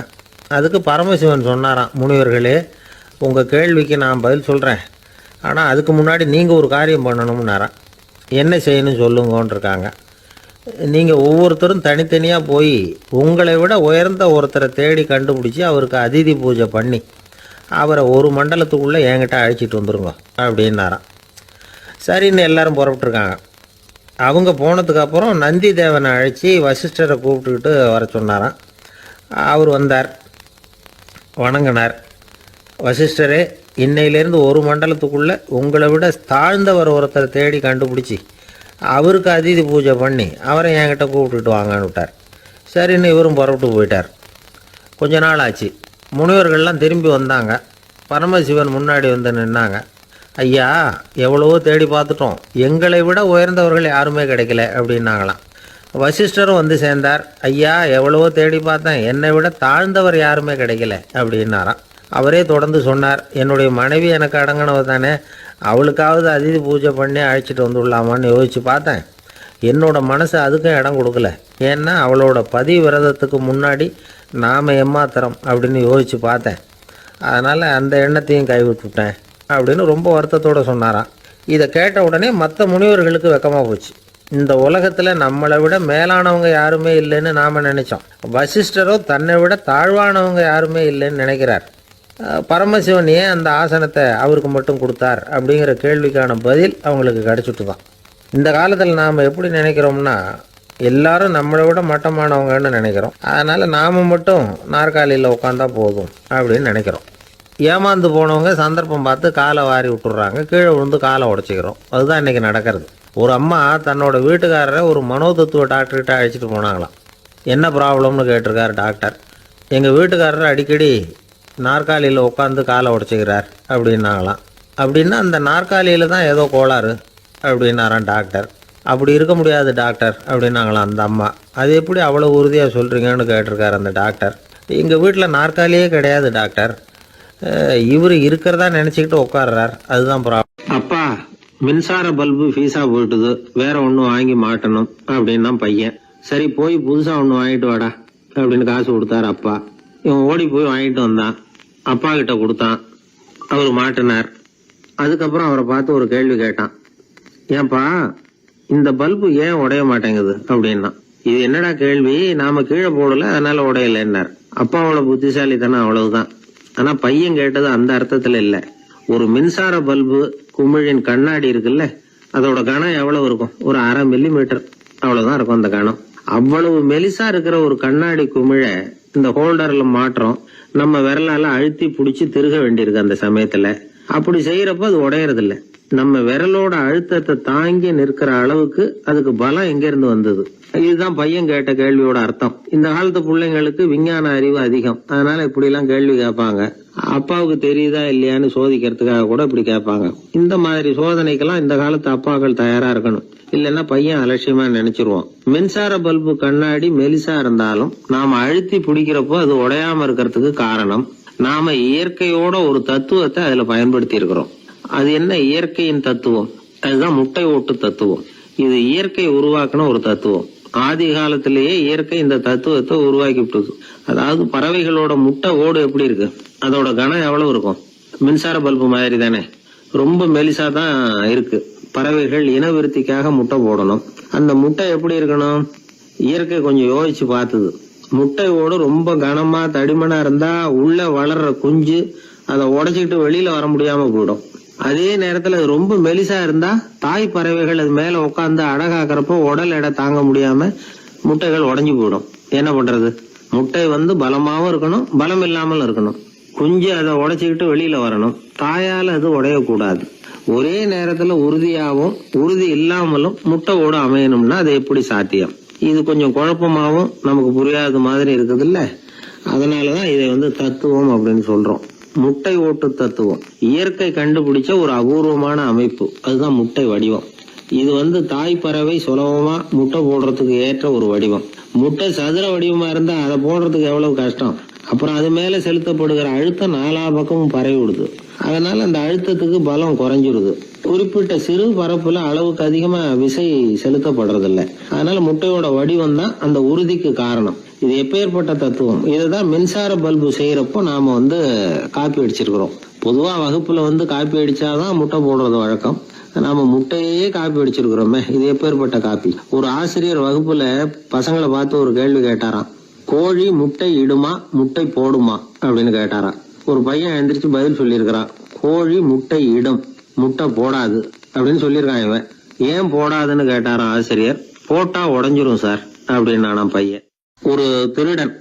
அதுக்கு பரமசிவன் சொன்னாராம், முனிவர்களே, உங்கள் கேள்விக்கு நான் பதில் சொல்கிறேன், ஆனால் அதுக்கு முன்னாடி நீங்கள் ஒரு காரியம் பண்ணணும்னாராம். என்ன செய்யணும் சொல்லுங்கன்னு இருக்காங்க. நீங்கள் ஒவ்வொருத்தரும் தனித்தனியாக போய் உங்களை விட உயர்ந்த ஒருத்தரை தேடி கண்டுபிடிச்சி அவருக்கு அதிதி பூஜை பண்ணி அவரை ஒரு மண்டலத்துக்குள்ளே என்கிட்ட அழைச்சிட்டு வந்துருங்க அப்படின்னாராம். சரின்னு எல்லாரும் புறப்பட்டுருக்காங்க. அவங்க போனதுக்கப்புறம் நந்தி தேவனை அழைச்சி வசிஷ்டரை கூப்பிட்டுக்கிட்டு வர சொன்னாராம். அவர் வந்தார், வணங்கினார். வசிஷ்டரே, இன்னையிலேருந்து ஒரு மண்டலத்துக்குள்ளே உங்களை விட தாழ்ந்தவர் ஒருத்தரை தேடி கண்டுபிடிச்சி அவருக்கு அதிதி பூஜை பண்ணி அவரை என்கிட்ட கூப்பிட்டுட்டு வாங்கன்னு விட்டார். சரின்னு இவரும் புறப்பட்டு போயிட்டார். கொஞ்ச நாள் ஆச்சு. முனிவர்கள்லாம் திரும்பி வந்தாங்க. பரமசிவன் முன்னாடி நின்னாங்க. ஐயா, எவ்வளவோ தேடி பார்த்துட்டோம், எங்களை விட உயர்ந்தவர்கள் யாருமே கிடைக்கல அப்படின்னாங்களாம். வசிஷ்டரும் சேர்ந்தார். ஐயா, எவ்வளவோ தேடி பார்த்தேன், என்னை விட தாழ்ந்தவர் யாருமே கிடைக்கல அப்படின்னாராம். அவரே தொடர்ந்து சொன்னார், என்னுடைய மனைவி எனக்கு அடங்கினவ தானே, அவளுக்காவது அதிதி பூஜை பண்ணி அழைச்சிட்டு வந்துடலாமான்னு யோசித்து பார்த்தேன். என்னோட மனசு அதுக்கும் இடம் கொடுக்கல. ஏன்னா அவளோட விரதத்துக்கு முன்னாடி நாம் ஏமாத்திரம் அப்படின்னு யோசித்து பார்த்தேன். அதனால் அந்த எண்ணத்தையும் கைவிட்டுட்டேன் அப்படின்னு ரொம்ப வருத்தத்தோடு சொன்னாராம். இதை கேட்ட உடனே மற்ற முனிவர்களுக்கு வெக்கமாக போச்சு. இந்த உலகத்தில் நம்மளை விட மேலானவங்க யாருமே இல்லைன்னு நாம் நினச்சோம். வசிஷ்டரோ தன்னை விட தாழ்வானவங்க யாருமே இல்லைன்னு நினைக்கிறார். பரமசிவன் ஏன் அந்த ஆசனத்தை அவருக்கு மட்டும் கொடுத்தார் அப்படிங்கிற கேள்விக்கான பதில் அவங்களுக்கு கிடச்சிட்டு தான். இந்த காலத்தில் நாம் எப்படி நினைக்கிறோம்னா, எல்லாரும் நம்மளை விட மட்டமானவங்கன்னு நினைக்கிறோம். அதனால் நாம் மட்டும் நாற்காலியில் உட்காந்தா போதும் அப்படின்னு நினைக்கிறோம். ஏமாந்து போனவங்க சந்தர்ப்பம் பார்த்து காலை வாரி விட்டுறாங்க, கீழே விழுந்து காலை உடச்சிக்கிறோம். அதுதான் இன்றைக்கி நடக்கிறது. ஒரு அம்மா தன்னோட வீட்டுக்காரரை ஒரு மனோதத்துவ டாக்டர்கிட்ட அழைச்சிட்டு போனாங்களாம். என்ன ப்ராப்ளம்னு கேட்டிருக்கார் டாக்டர். எங்கள் வீட்டுக்காரர் அடிக்கடி நாற்காலியில் உட்காந்து காலை உடச்சிக்கிறார் அப்படின்னாங்களாம். அப்படின்னா அந்த நாற்காலியில் தான் ஏதோ கோளாறு அப்படின்னாரான் டாக்டர். அப்படி இருக்க முடியாது டாக்டர் அப்படின்னாங்களாம் அந்த அம்மா. அது எப்படி அவ்வளோ உறுதியாக சொல்கிறீங்கன்னு கேட்டிருக்காரு அந்த டாக்டர். எங்கள் வீட்டில் நாற்காலியே கிடையாது டாக்டர், இவர் இருக்கிறதா நினச்சிக்கிட்டு உட்கார்றார், அதுதான் ப்ராப்ளம். அப்பா, மின்சார பல்பு ஃபீஸாக போயிட்டுது, வேற ஒன்று வாங்கி மாட்டணும் அப்படின்னா பையன். சரி, போய் புதுசாக ஒன்று வாங்கிட்டு வாடா அப்படின்னு காசு கொடுத்தாரு அப்பா. இவன் ஓடி போய் வாங்கிட்டு வந்தான். அப்பா கிட்ட கொடுத்தான். அவர் மாட்டினார். அதுக்கப்புறம் அவரை பார்த்து ஒரு கேள்வி கேட்டான். ஏன்பா, இந்த பல்பு ஏன் உடைய மாட்டேங்குது அப்படின்னா. இது என்னடா கேள்வி, நாம கீழே போடல அதனால உடையலன்னார். அப்பாவோட புத்திசாலித்தனம் அவ்வளவுதான். ஆனா பையன் கேட்டது அந்த அர்த்தத்துல இல்ல. ஒரு மின்சார பல்பு குமிழின் கண்ணாடி இருக்குல்ல, அதோட கனம் எவ்வளவு இருக்கும்? ஒரு 1/2 மில்லிமீட்டர் அவ்வளவுதான் இருக்கும் அந்த கனம். அவ்வளவு மெலிசா இருக்கிற ஒரு கண்ணாடி குமிழ இந்த ஹோல்டர்ல மாற்றம் நம்ம விரலால அழுத்தி புடிச்சு திருக வேண்டியிருக்கு அந்த சமயத்துல. அப்படி செய்யறப்ப அது உடையறது இல்ல. நம்ம விரலோட அழுத்தத்தை தாங்கி நிற்கிற அளவுக்கு அதுக்கு பலம் எங்க இருந்து வந்தது? இதுதான் பையன் கேட்ட கேள்வியோட அர்த்தம். இந்த காலத்து பிள்ளைங்களுக்கு விஞ்ஞான அறிவு அதிகம், அதனால இப்படி எல்லாம் கேள்வி கேட்பாங்க. அப்பாவுக்கு தெரியுதா இல்லையான்னு சோதிக்கிறதுக்காக கூட இப்படி கேட்பாங்க. இந்த மாதிரி சோதனைக்கெல்லாம் இந்த காலத்து அப்பாக்கள் தயாரா இருக்கணும். இல்லன்னா பையன் அலட்சியமா நினைச்சிருவான். மின்சார பல்பு கண்ணாடி மெலிசா இருந்தாலும் நாம அழுத்தி பிடிக்கிறப்போ அது உடையாம இருக்கிறதுக்கு காரணம் நாம இயற்கையோட ஒரு தத்துவத்தை அதுல பயன்படுத்தி இருக்கிறோம். அது என்ன இயற்கையின் தத்துவம்? அதுதான் முட்டை ஓட்டு தத்துவம். இது இயற்கை உருவாக்கின ஒரு தத்துவம். ஆதி காலத்திலேயே இயற்கை இந்த தத்துவத்தை உருவாக்கி விட்டது. அதாவது பறவைகளோட முட்டை ஓடு எப்படி இருக்கு, அதோட கனம் எவ்வளவு இருக்கும்? மின்சார பல்பு மாதிரி தானே, ரொம்ப மெலிசா தான் இருக்கு. பறவைகள் இனவிருத்திக்காக முட்டை போடணும். அந்த முட்டை எப்படி இருக்கணும்? இயற்கை கொஞ்சம் யோசிச்சு பார்த்தது. முட்டை ஓடு ரொம்ப கனமா தடிமனா இருந்தா உள்ள வளர்ற குஞ்சு அதை உடைச்சிட்டு வெளியில வர முடியாம போயிடும். அதே நேரத்துல அது ரொம்ப மெலிசா இருந்தா தாய் பறவைகள் அது மேல உட்காந்து அடகாக்குறப்போ உடல் எடை தாங்க முடியாம முட்டைகள் உடைஞ்சு போயிடும். என்ன பண்றது? முட்டை பலமாவும் இருக்கணும், பலம் இல்லாமல் இருக்கணும். குஞ்சு அதை உடைச்சுக்கிட்டு வெளியில வரணும். தாயால அது உடையக்கூடாது. ஒரே நேரத்துல உறுதியாவும் உறுதி இல்லாமலும் முட்டை ஓடு அமையணும்னா அது எப்படி சாத்தியம்? இது கொஞ்சம் குழப்பமாவும் நமக்கு புரியாத மாதிரி இருக்குது இல்ல. அதனாலதான் இதை தத்துவம் அப்படின்னு சொல்றோம். முட்டை ஓட்டு தத்துவம் இயற்கை கண்டுபிடிச்ச ஒரு அபூர்வமான அமைப்பு. அதுதான் முட்டை வடிவம். இது தாய் பறவை சுலபமா முட்டை போடுறதுக்கு ஏற்ற ஒரு வடிவம். முட்டை சதுர வடிவமா இருந்தா அதை போடுறதுக்கு எவ்வளவு கஷ்டம். அப்புறம் அது மேல செலுத்தப்படுகிற அழுத்தம் 4 பக்கமும் பரவி விடுது. அதனால அந்த அழுத்தத்துக்கு பலம் குறைஞ்சிருது. குறிப்பிட்ட சிறு பரப்புல அளவுக்கு அதிகமா விசை செலுத்தப்படுறது இல்ல. அதனால முட்டையோட வடிவம் தான் அந்த உறுதிக்கு காரணம். இது எப்பேற்பட்ட தத்துவம். இதுதான் மின்சார பல்பு செய்யறப்போ நாம காப்பி அடிச்சிருக்கிறோம். பொதுவா வகுப்புல காப்பி அடிச்சாதான் முட்டை போடுறது வழக்கம். நாம முட்டையே காப்பி அடிச்சிருக்கிறோமே, இது எப்பேற்பட்ட காப்பி. ஒரு ஆசிரியர் வகுப்புல பசங்களை பார்த்து ஒரு கேள்வி கேட்டாராம். கோழி முட்டை இடுமா, முட்டை போடுமா அப்படின்னு கேட்டாராம். ஒரு பையன் எந்திரிச்சு பதில் சொல்லியிருக்கிறான். கோழி முட்டை இடும், முட்டை போடாது அப்படின்னு சொல்லியிருக்கான். இவன் ஏன் போடாதுன்னு கேட்டாராம் ஆசிரியர். போட்டா உடஞ்சிரும் சார் அப்படின்னு பையன். ஒரு திருடன்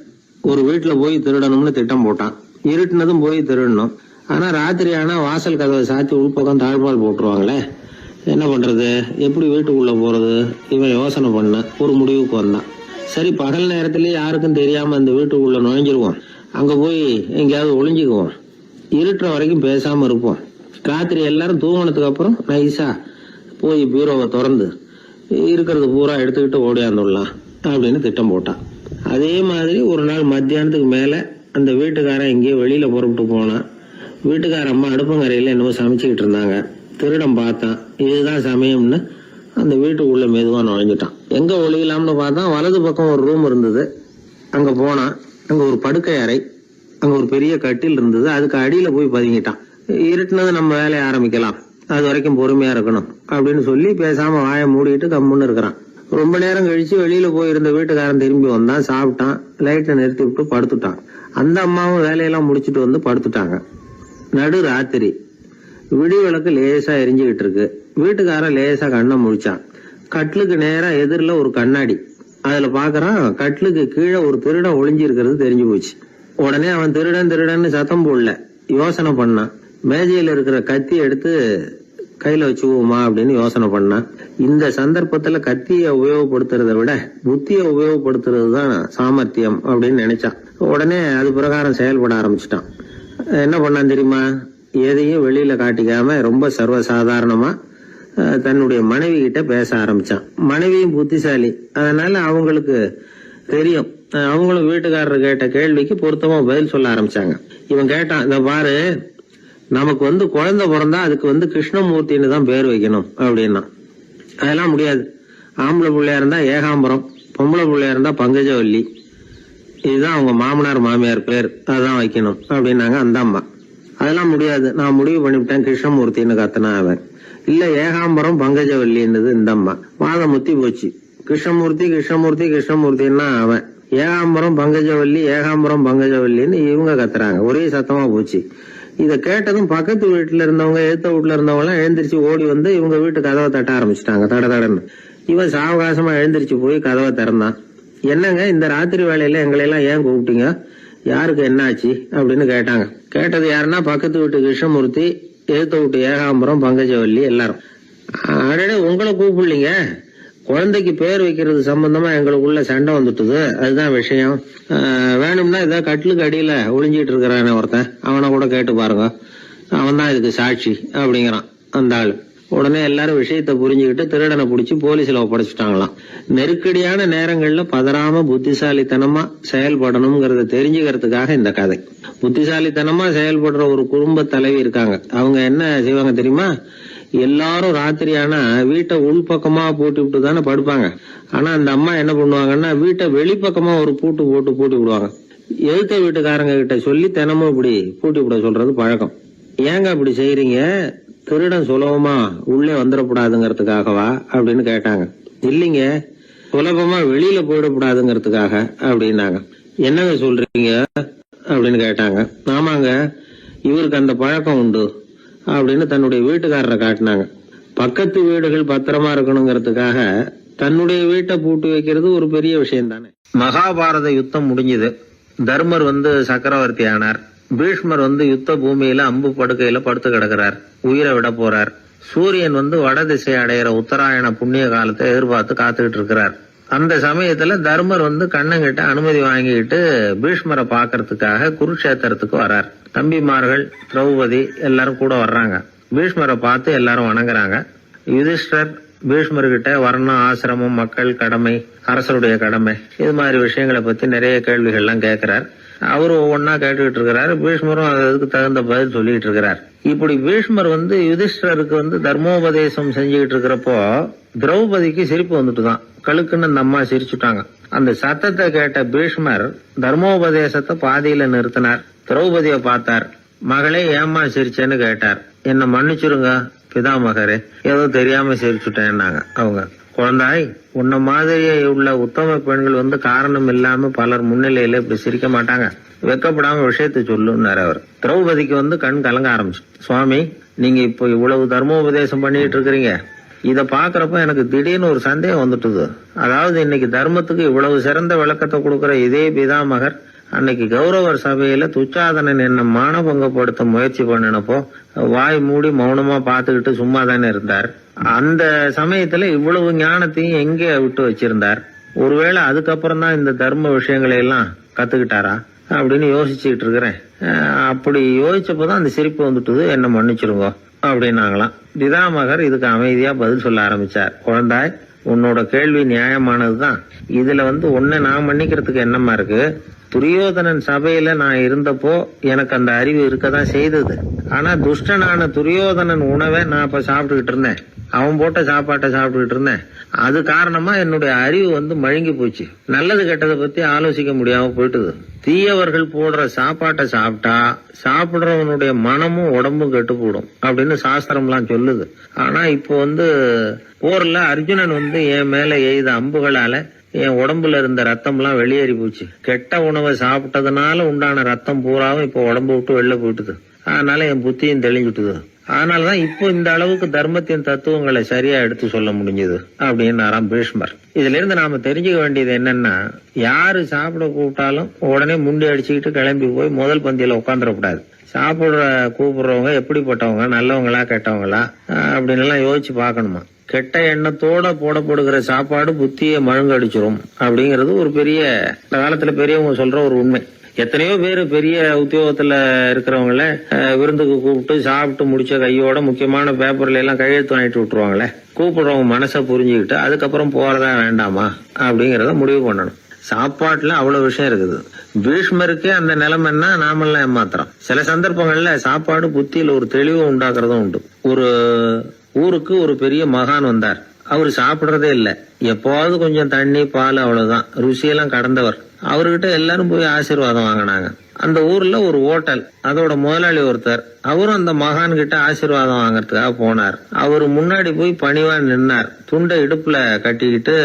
ஒரு வீட்டுல போய் திருடணும்னு திட்டம் போட்டான். இருட்டுனதும் போய் திருடணும். ஆனா ராத்திரி ஆனா வாசல் கதவை சாத்தி உள்பக்கம் தாழ்பால் போட்டுருவாங்களே, என்ன பண்றது, எப்படி வீட்டுக்குள்ள போறது? இவன் யோசனை பண்ண ஒரு முடிவுக்கு வந்தான். சரி, பகல் நேரத்திலேயே யாருக்கும் தெரியாம அந்த வீட்டுக்குள்ள நுழைஞ்சிருவோம். அங்க போய் எங்கேயாவது ஒளிஞ்சுக்குவோம். இருட்டுற வரைக்கும் பேசாம இருப்போம். ராத்திரி எல்லாரும் தூங்கினதுக்கு அப்புறம் நைஸா போய் பீரோவை திறந்து இருக்கிறது பூரா எடுத்துக்கிட்டு ஓடியாந்துடலாம் அப்படின்னு திட்டம் போட்டான். அதே மாதிரி ஒரு நாள் மத்தியானத்துக்கு மேல அந்த வீட்டுக்காரன் எங்கேயோ வெளியில புறப்பட்டு போனான். வீட்டுக்கார அம்மா அடுப்பங்கரையில என்னமோ சமைச்சுக்கிட்டு இருந்தாங்க. திருடன் பார்த்தான். இதுதான் சமயம்னு அந்த வீட்டுக்குள்ள மெதுவா நுழைஞ்சிட்டான். எங்க ஒளியலாம்னு பார்த்தா வலது பக்கம் ஒரு ரூம் இருந்தது. அங்க போனான். அங்க ஒரு படுக்கை அறை, அங்க ஒரு பெரிய கட்டில் இருந்தது. அதுக்கு அடியில போய் பதுங்கிட்டான். இருட்டுனது நம்ம வேலையை ஆரம்பிக்கலாம், அது வரைக்கும் பொறுமையா இருக்கணும் அப்படின்னு சொல்லி பேசாம வாயை மூடிட்டு கம்முன்னு இருக்கிறான். ரொம்ப நேரம் கழிச்சு வெளியில போயிருந்த வீட்டுக்காரன் திரும்பி வந்தான். சாப்பிட்டான். லைட்டை நிறுத்தி விட்டு படுத்துட்டான். அந்த அம்மாவும் வேலையெல்லாம் முடிச்சுட்டு படுத்துட்டாங்க. நடு ராத்திரி. விடி விளக்கு லேசா எரிஞ்சுக்கிட்டு இருக்கு. வீட்டுக்காரன் லேசா கண்ணை முழிச்சான். கட்லுக்கு நேரா எதிரில ஒரு கண்ணாடி. அதுல பாக்குறான், கட்லுக்கு கீழே ஒரு திருடன் ஒளிஞ்சு இருக்கிறது தெரிஞ்சு போச்சு. உடனே அவன் திருடன் சத்தம் போடல, யோசனை பண்ணான். மேஜையில இருக்கிற கத்தி எடுத்து கையில வச்சுக்குவோமா அப்படின்னு யோசனை பண்ணான். இந்த சந்தர்ப்பத்துல கத்திய உபயோகப்படுத்துறதை விட புத்திய உபயோகப்படுத்துறது தான் சாமர்த்தியம் அப்படின்னு நினைச்சான். உடனே அது பிரகாரம் செயல்பட ஆரம்பிச்சிட்டான். என்ன பண்ணான் தெரியுமா? எதையும் வெளியில காட்டிக்காம ரொம்ப சர்வசாதாரணமா தன்னுடைய மனைவி கிட்ட பேச ஆரம்பிச்சான். மனைவியும் புத்திசாலி, அதனால அவங்களுக்கு தெரியும். அவங்களும் வீட்டுக்காரர் கேட்ட கேள்விக்கு பொருத்தமா பதில் சொல்ல ஆரம்பிச்சாங்க. இவன் கேட்டான், இத பாரு, நமக்கு குழந்தை பிறந்தா அதுக்கு கிருஷ்ணமூர்த்தின்னு தான் பேர் வைக்கணும் அப்படின்னா. அதெல்லாம் முடியாது. ஆம்பளை பிள்ளையா இருந்தா ஏகாம்பரம், பொம்பளை பிள்ளையா இருந்தா பங்கஜவல்லி, இதுதான் அவங்க மாமனார் மாமியார் பேர், அதான் வைக்கணும் அப்படின்னாங்க அந்த அம்மா. அதெல்லாம் முடியாது, நான் முடிவு பண்ணிவிட்டேன் கிருஷ்ணமூர்த்தின்னு கத்தனா அவன். இல்ல ஏகாம்பரம் பங்கஜவல்லின்னுது இந்த அம்மா. வாதம் முத்தி போச்சு. கிருஷ்ணமூர்த்தி கிருஷ்ணமூர்த்தி கிருஷ்ணமூர்த்தின்னா அவன். ஏகாம்பரம் பங்கஜவல்லி ஏகாம்பரம் பங்கஜவல்லின்னு இவங்க கத்துறாங்க. ஒரே சத்தமா போச்சு. இத கேட்டதும் பக்கத்து வீட்டுல இருந்தவங்க எழுத்த வீட்டுல இருந்தவங்க எல்லாம் எழுந்திரிச்சு ஓடி வந்து இவங்க வீட்டு கதவை தட்ட ஆரம்பிச்சிட்டாங்க. தடன்னு இவன் சாவகாசமா எழுந்திரிச்சு போய் கதவை திறந்தான். என்னங்க இந்த ராத்திரி வேலையில எங்களை எல்லாம் ஏன் கூப்பிட்டீங்க, யாருக்கு என்னாச்சு அப்படின்னு கேட்டாங்க. கேட்டது யாருன்னா பக்கத்து வீட்டு கிருஷ்ணமூர்த்தி, எழுத்த வீட்டு ஏகாம்பரம் பங்கஜவல்லி எல்லாரும். அடடே உங்களை கூப்பிடலீங்க, குழந்தைக்கு பேர் வைக்கிறது சம்பந்தமா எங்களுக்குள்ள சண்டை வந்துட்டுது, அதுதான் விஷயம். வேணும்னா இதான் கட்டிலுக்கு அடியில ஒளிஞ்சிட்டு இருக்கிறான ஒருத்தன், அவனை கூட கேட்டு பாருங்க, அவன் தான் இதுக்கு சாட்சி அப்படிங்கிறான் அந்த ஆளு. உடனே எல்லாரும் விஷயத்த புரிஞ்சுக்கிட்டு திருடனை பிடிச்சி போலீஸ்ல ஒப்படைச்சிட்டாங்களாம். நெருக்கடியான நேரங்கள்ல பதறாம புத்திசாலித்தனமா செயல்படணுங்கிறத தெரிஞ்சுக்கிறதுக்காக இந்த கதை. புத்திசாலித்தனமா செயல்படுற ஒரு குடும்ப தலைவி இருக்காங்க. அவங்க என்ன செய்வாங்க தெரியுமா, எல்லாரும் ராத்திரி ஆனா வீட்டை உள்பக்கமா பூட்டி விட்டு தானே படுப்பாங்க. ஆனா அந்த அம்மா என்ன பண்ணுவாங்கன்னா வீட்டை வெளிப்பக்கமா ஒரு பூட்டு போட்டு பூட்டி விடுவாங்க. எழுத்த வீட்டுக்காரங்க கிட்ட சொல்லி தினமும் இப்படி பூட்டி விட சொல்றது பழக்கம். ஏங்க அப்படி செய்யறீங்க, திருடன் சுலபமா உள்ளே வந்துடக்கூடாதுங்கிறதுக்காகவா அப்படின்னு கேட்டாங்க. இல்லைங்க, சுலபமா வெளியில போயிடக்கூடாதுங்கிறதுக்காக அப்படின்னாங்க. என்னங்க சொல்றீங்க அப்படின்னு கேட்டாங்க. ஆமாங்க, இவருக்கு அந்த பழக்கம் உண்டு அப்படின்னு தன்னுடைய வீட்டுக்காரரை காட்டினாங்க. பக்கத்து வீடுகள் பத்திரமா இருக்கணுங்கிறதுக்காக தன்னுடைய வீட்டை பூட்டி வைக்கிறது ஒரு பெரிய விஷயம் தானே. மகாபாரத யுத்தம் முடிஞ்சது. தர்மர் சக்கரவர்த்தி ஆனார். பீஷ்மர் யுத்த பூமியில அம்பு படுக்கையில படுத்து கிடக்கிறார், உயிரை விட போறார். சூரியன் வட திசை அடையிற உத்தராயண புண்ணிய காலத்தை எதிர்பார்த்து காத்துக்கிட்டு இருக்கிறார். அந்த சமயத்துல தர்மர் கண்ணங்கிட்ட அனுமதி வாங்கிட்டு பீஷ்மரை பாக்கிறதுக்காக குருக்ஷேத்திரத்துக்கு வரார். தம்பிமார்கள் திரௌபதி எல்லாரும் கூட வர்றாங்க. பீஷ்மரை பார்த்து எல்லாரும் வணங்குறாங்க. யுதிஷ்டர் பீஷ்மர்கிட்ட வர்ணம், ஆசிரமம், மக்கள் கடமை, அரசருடைய கடமை, இது மாதிரி விஷயங்களை பத்தி நிறைய கேள்விகள்லாம் கேட்கிறார். அவரு ஒவ்வொன்னா கேட்டுக்கிட்டு இருக்கிறாரு. பீஷ்மரும் அதுக்கு தகுந்த பதில் சொல்லிட்டு இருக்கிறார். இப்படி பீஷ்மர் யுதிஷ்டருக்கு தர்மோபதேசம் செஞ்சுக்கிட்டு இருக்கிறப்போ திரௌபதிக்கு சிரிப்பு வந்துட்டுதான். கழுக்குன்னு அந்த அம்மா சிரிச்சுட்டாங்க. அந்த சத்தத்தை கேட்ட பீஷ்மர் தர்மோபதேசத்தை பாதியில நிறுத்தினார். திரௌபதியை பார்த்தார். மகளே ஏம்மா சிரிச்சேன்னு கேட்டார். என்ன மன்னிச்சிருங்க பிதாமகரே, ஏதோ தெரியாம சிரிச்சுட்டேன்னாங்க அவங்க. குழந்தாய், உன்ன மாதிரியே உள்ள உத்தம பெண்கள் காரணம் இல்லாம பலர் முன்னிலையில இப்படி சிரிக்க மாட்டாங்க, வெக்கப்படாம விஷயத்த சொல்லுன்னாரு அவர். திரௌபதிக்கு கண் கலங்க ஆரம்பிச்சு. சுவாமி, நீங்க இப்போ இவ்வளவு தர்மோபதேசம் பண்ணிட்டு இருக்கிறீங்க, இத பாக்குறப்ப எனக்கு திடீர்னு ஒரு சந்தேகம் வந்துட்டுது. அதாவது இன்னைக்கு தர்மத்துக்கு இவ்வளவு சிறந்த விளக்கத்தை கொடுக்கிற இதே பிதாமகர் அன்னைக்கு கௌரவர் சபையில துச்சாதனன் என்ன மானபங்கப்படுத்த முயற்சி பண்ணினப்போ வாய் மூடி மௌனமா பாத்துக்கிட்டு சும்மா தானே இருந்தார். அந்த சமயத்துல இவ்வளவு ஞானத்தையும் எங்க விட்டு வச்சிருந்தார்? ஒருவேளை அதுக்கப்புறம் தான் இந்த தர்ம விஷயங்களை எல்லாம் கத்துக்கிட்டாரா அப்படின்னு யோசிச்சுட்டு இருக்கிறேன். அப்படி யோசிச்சப்போதான் அந்த சிரிப்பு வந்துட்டுது, என்ன மன்னிச்சிருங்க அப்படின்னாங்களாம். பிதாமகர் இதுக்கு அமைதியா பதில் சொல்ல ஆரம்பிச்சார். குழந்தாய், உன்னோட கேள்வி நியாயமானதுதான். இதுல உன்னை நான் மன்னிக்கிறதுக்கு என்னமா இருக்கு? துரியோதனன் சபையில நான் இருந்தப்போ எனக்கு அந்த அறிவு இருக்கதான் செய்தது. ஆனா துஷ்டனான துரியோதனன் உணவை நான் இப்ப சாப்பிட்டுக்கிட்டு இருந்தேன், அவன் போட்ட சாப்பாட்டை சாப்பிட்டுக்கிட்டு இருந்தேன். அது காரணமா என்னுடைய அறிவு மழுங்கி போச்சு. நல்லது கெட்டதை பத்தி ஆலோசிக்க முடியாம போயிட்டுது. தீயவர்கள் போடுற சாப்பாட்டை சாப்பிட்டா சாப்பிடுறவனுடைய மனமும் உடம்பும் கெட்டு போடும் அப்படின்னு சாஸ்திரம்லாம் சொல்லுது. ஆனா இப்போ போர்ல அர்ஜுனன் என் மேல எய்த அம்புகளால என் உடம்புல இருந்த ரத்தம் எல்லாம் வெளியேறி போச்சு. கெட்ட உணவை சாப்பிட்டதுனால உண்டான ரத்தம் பூராவும் இப்போ உடம்பு விட்டு வெளில போயிட்டுது. அதனால என் புத்தியும் தெளிஞ்சுட்டுது. அதனாலதான் இப்போ இந்த அளவுக்கு தர்மத்தின் தத்துவங்களை சரியா எடுத்து சொல்ல முடிஞ்சது அப்படின்னு பீஷ்மர். இதுல இருந்து நாம தெரிஞ்சுக்க வேண்டியது என்னன்னா, யாரு சாப்பிட கூப்பிட்டாலும் உடனே முண்டி அடிச்சுக்கிட்டு கிளம்பி போய் முதல் பந்தியில உட்காந்துடக்கூடாது. கூப்பிடுறவங்க எப்படிப்பட்டவங்க, நல்லவங்களா கெட்டவங்களா அப்படின்னு எல்லாம் யோசிச்சு பாக்கணுமா. கெட்ட எண்ணத்தோட போடப்படுகிற சாப்பாடு புத்தியை மழுங்கடிச்சிரும் அப்படிங்கறது ஒரு பெரிய காலத்துல பெரியவங்க சொல்ற ஒரு உண்மை. எத்தனையோ பேர் பெரிய உத்தியோகத்துல இருக்கிறவங்கள விருந்துக்கு கூப்பிட்டு சாப்பிட்டு முடிச்ச கையோட முக்கியமான பேப்பர்ல எல்லாம் கையெழுத்து வாங்கிட்டு விட்டுருவாங்களே. கூப்பிடுறவங்க மனசை புரிஞ்சுக்கிட்டு அதுக்கப்புறம் போறதா வேண்டாமா அப்படிங்கறத முடிவு பண்ணணும். சாப்பாட்டுல அவ்வளவு விஷயம் இருக்குது. பீஷ்மருக்கே அந்த நிலைமைன்னா நாமெல்லாம் ஏமாத்திரம். சில சந்தர்ப்பங்கள்ல சாப்பாடு புத்தியில ஒரு தெளிவு உண்டாக்குறதும் உண்டு. ஒரு ஊருக்கு ஒரு பெரிய மகான் வந்தார். அவரு சாப்பிடுறதே இல்ல, எப்போவாவது கொஞ்சம் தண்ணி பால் அவ்வளவுதான், ருசியெல்லாம் கடந்தவர். அவர்கிட்ட எல்லாரும் போய் ஆசீர்வாதம் வாங்கினாங்க. அந்த ஊர்ல ஒரு ஹோட்டல், அதோட முதலாளி ஒருத்தர், அவரும் அந்த மகான் கிட்ட ஆசீர்வாதம் வாங்கறதுக்காக போனார். அவரு முன்னாடி போய் பணிவா நின்னார். துண்டை இடுப்புல கட்டிக்கிட்டு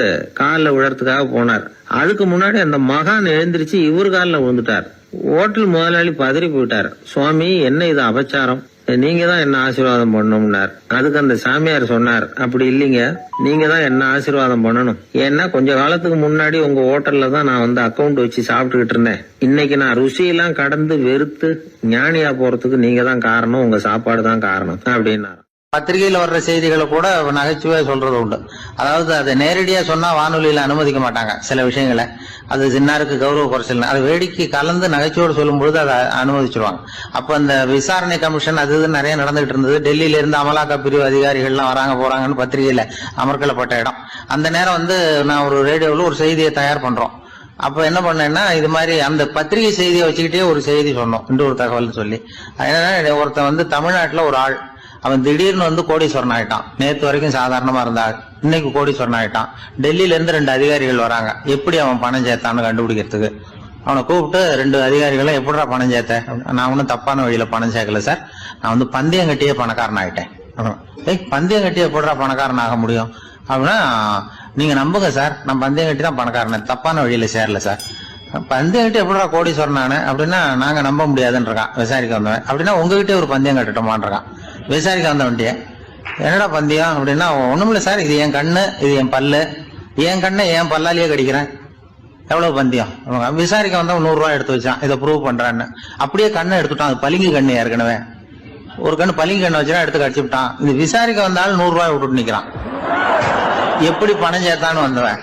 காலில் விழறதுக்காக போனார். அதுக்கு முன்னாடி அந்த மகான் எழுந்திருச்சு இவர் காலில் விழுந்துட்டார். ஹோட்டல் முதலாளி பதறி போயிட்டார். சுவாமி, என்ன இது அபச்சாரம், நீங்க தான் என்ன ஆசீர்வாதம் பண்ணணும்னார். அதுக்கு அந்த சாமியார் சொன்னார், அப்படி இல்லைங்க, நீங்க தான் என்ன ஆசீர்வாதம் பண்ணணும். ஏன்னா கொஞ்ச காலத்துக்கு முன்னாடி உங்க ஹோட்டல்ல தான் நான் வந்து அக்கௌண்ட் வச்சு சாப்பிட்டுக்கிட்டு இருந்தேன். இன்னைக்கு நான் ருசியெல்லாம் கடந்து வெறுத்து ஞானியா போறதுக்கு நீங்க தான் காரணம், உங்க சாப்பாடு தான் காரணம் அப்படின்னாரு. பத்திரிகையில வர்ற செய்திகளை கூட நகைச்சுவையா சொல்றது உண்டு. அதாவது அதை நேரடியா சொன்னா வானொலியில அனுமதிக்க மாட்டாங்க சில விஷயங்களை. அது சின்னாருக்கு கௌரவ குறைச்சல், அது வேடிக்கை கலந்து நகைச்சுவோடு சொல்லும் பொழுது அதை அனுமதிச்சிருவாங்க. அப்ப அந்த விசாரணை கமிஷன் அது இது நிறைய நடந்துகிட்டு இருந்தது. டெல்லியில இருந்து அமலாக்க பிரிவு அதிகாரிகள்லாம் வராங்க போறாங்கன்னு பத்திரிகையில அமர்க்கலப்பட்ட இடம். அந்த நேரம் வந்து நான் ஒரு ரேடியோவில் ஒரு செய்தியை தயார் பண்றோம். அப்ப என்ன பண்ணேன்னா, இது மாதிரி அந்த பத்திரிகை செய்தியை வச்சுக்கிட்டே ஒரு செய்தி சொன்னோம், இன்னொரு தகவல் சொல்லி. அதனால ஒருத்தன் வந்து தமிழ்நாட்டுல ஒரு ஆள், அவன் திடீர்னு வந்து கோடீஸ்வரன் ஆயிட்டான். நேத்து வரைக்கும் சாதாரணமா இருந்தா இன்னைக்கு கோடீஸ்வரன் ஆயிட்டான். டெல்லியில இருந்து 2 அதிகாரிகள் வராங்க, எப்படி அவன் பணம் சேர்த்தான்னு கண்டுபிடிக்கிறதுக்கு. அவனை கூப்பிட்டு 2 அதிகாரிகளும் எப்படிடா பணம் சேர்த்த? நான் ஒன்னும் தப்பான வழியில பணம் சேர்க்கல சார், நான் வந்து பந்தயம் கட்டியே பணக்காரன் ஆயிட்டேன். பந்தயம் கட்டியே எப்படிடா பணக்காரன் ஆக முடியும் அப்படின்னா, நீங்க நம்புங்க சார், நான் பந்தயம் கட்டி தான் பணக்காரன், தப்பான வழியில சேரல சார். பந்தயம் கட்டி எப்படிடா கோடீஸ்வரன் ஆனு அப்படின்னா, நாங்க நம்ப முடியாதுன்றான் விசாரிக்க வந்தவன். அப்படின்னா உங்ககிட்ட ஒரு பந்தயம் கட்டட்டுமான்றான் விசாரிக்க வந்தவன்ட்டிய. என்னடா பந்தயம் அப்படின்னா, ஒண்ணுமில்ல சார், இது என் கண்ணு, இது என் பல்லு, என் கண்ணை என் பல்லாலேயே கடிக்கிறேன், எவ்வளவு பந்தயம். விசாரிக்க வந்தவன் 100 ரூபாய் எடுத்து வச்சான், இதை ப்ரூவ் பண்றான்னு. அப்படியே கண்ணை எடுத்துட்டான், அது பளிங்கு கண்ணு. ஏற்கனவே ஒரு கண்ணு பளிங்கு கண்ணு வச்சுனா எடுத்து கடிச்சு விட்டான். இது விசாரிக்க வந்தாலும் 100 ரூபாய் விட்டுட்டு நிக்கிறான். எப்படி பணம் சேர்த்தான்னு வந்தவன்.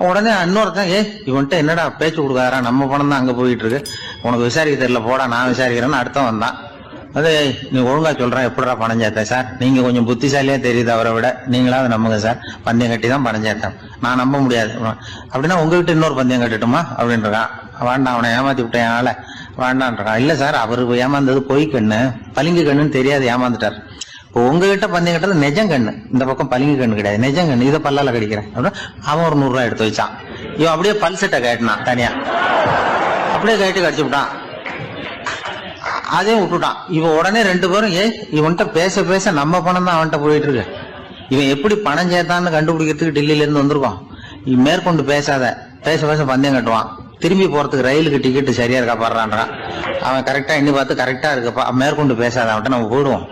உடனே இன்னொருத்தன், இவன்ட்ட என்னடா பேச்சு கொடுக்காரா, நம்ம பணம் தான் அங்க போயிட்டு இருக்கு, உனக்கு விசாரிக்க தெரியல, போடா நான் விசாரிக்கிறேன்னு அடுத்த வந்தான். அது நீ ஒழுங்கா சொல்றேன், எப்படிடா பணம் சேர்த்தேன் சார், நீங்க கொஞ்சம் புத்திசாலியா தெரியுது அவரை விட, நீங்களாவது நம்புங்க சார், பந்தயம் கட்டி தான் பணம் சேர்த்தேன், நான் நம்ப முடியாது அப்படின்னா உங்ககிட்ட இன்னொரு பந்தயம் கட்டட்டுமா அப்படின்றான். வேண்டாம், அவனை ஏமாத்தி விட்டேன் ஆள வேண்டான்றான். இல்ல சார், அவரு ஏமாந்தது பொய் கண்ணு, பளிங்கு கண்ணுன்னு தெரியாது, ஏமாந்துட்டார். இப்போ உங்ககிட்ட பந்தயம் கட்டுறது நெஜம் கண்ணு, இந்த பக்கம் பளிங்கு கண்ணு கிடையாது, நெஜம் கண்ணு, இதை பல்லால கடிக்கிறேன் அப்படின்னா அவன் ஒரு 100 ரூபாய் எடுத்து வச்சான். இவன் அப்படியே பல்செட்டை கேட்டினான் தனியா, அப்படியே கேட்டு கடிச்சு விட்டான். அதையும் விட்டுட்டான். இவன் உடனே 2 பேரும், இவன்கிட்ட பேச பேச நம்ம பணம் தான் அவன்கிட்ட போயிட்டு இருக்கு, இவன் எப்படி பணம் சேர்த்தான்னு கண்டுபிடிக்கிறதுக்கு டெல்லியில இருந்து வந்திருக்கோம், இவன் மேற்கொண்டு பேசாத, பேச பேச பந்தயம் கட்டுவான். திரும்பி போறதுக்கு ரயிலுக்கு டிக்கெட் சரியா இருக்கா பாடுறான்றான். அவன் கரெக்டா எண்ணி பார்த்து கரெக்டா இருக்குப்பா, மேற்கொண்டு பேசாத, அவன்கிட்ட நம்ம போயிடுவோம்,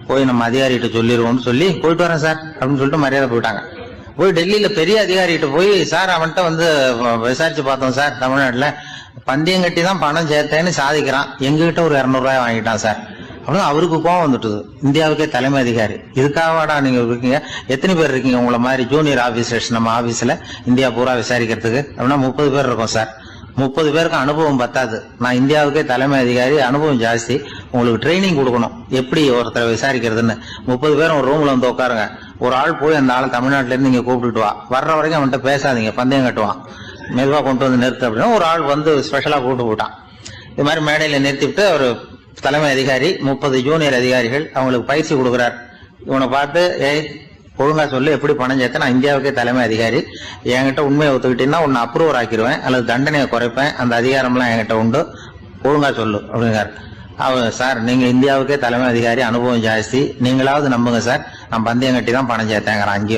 போய் நம்ம அதிகாரிகிட்ட சொல்லிடுவோம்னு சொல்லி போயிட்டு வரேன் சார் அப்படின்னு சொல்லிட்டு மரியாதை போயிட்டாங்க. போய் டெல்லியில பெரிய அதிகாரிகிட்ட போய், சார் அவன்கிட்ட வந்து விசாரிச்சு பார்த்தோம் சார், தமிழ்நாட்டுல பந்தயம் கட்டி தான் பணம் சேர்த்தேன்னு சாதிக்கிறான், எங்ககிட்ட ஒரு 200 ரூபாய் வாங்கிட்டான் சார் அப்படின்னு. அவருக்கு கோவம் வந்துட்டுது. இந்தியாவுக்கே தலைமை அதிகாரி, இதுக்காகவாடா நீங்க இருக்கீங்க, எத்தனை பேர் இருக்கீங்க உங்களை மாதிரி ஜூனியர் ஆபீசர்ஸ் நம்ம ஆபீஸ்ல இந்தியா பூரா விசாரிக்கிறதுக்கு அப்படின்னா 30 பேர் இருக்கோம் சார். 30 பேருக்கு அனுபவம் பத்தாது, நான் இந்தியாவுக்கே தலைமை அதிகாரி, அனுபவம் ஜாஸ்தி, உங்களுக்கு ட்ரைனிங் கொடுக்கணும் எப்படி ஒருத்தரை விசாரிக்கிறதுன்னு. 30 பேரும் ஒரு ரூம்ல வந்து உட்காருங்க, ஒரு ஆள் போய் அந்த ஆள் தமிழ்நாட்டுல இருந்து இங்க கூப்பிட்டுட்டு வா, வர்ற வரைக்கும் அவன்கிட்ட பேசாதீங்க, பந்தயம் கட்டுவான், மெதுவா கொண்டு வந்து நிறுத்து அப்படின்னா ஒரு ஆள் வந்து ஸ்பெஷலா கூப்பிட்டு போட்டான். இது மாதிரி மேடையில நிறுத்திவிட்டு ஒரு தலைமை அதிகாரி 30 ஜூனியர் அதிகாரிகள் அவங்களுக்கு பயிற்சி கொடுக்குறார். இவனை பார்த்து, ஒழுங்கா சொல்லு, எப்படி பணம் சேர்த்த, நான் இந்தியாவுக்கே தலைமை அதிகாரி, என்கிட்ட உண்மையை ஒத்துக்கிட்டீங்கன்னா உன்னை அப்ரூவர் ஆக்கிடுவேன் அல்லது தண்டனையை குறைப்பேன், அந்த அதிகாரம்லாம் என்கிட்ட உண்டு, ஒழுங்கா சொல்லு அப்படிங்கிறார். அவர், சார் நீங்க இந்தியாவுக்கே தலைமை அதிகாரி, அனுபவம் ஜாஸ்தி, நீங்களாவது நம்புங்க சார், நான் பந்தயம் கட்டி தான் பணம் சேர்த்தேங்கிறான்.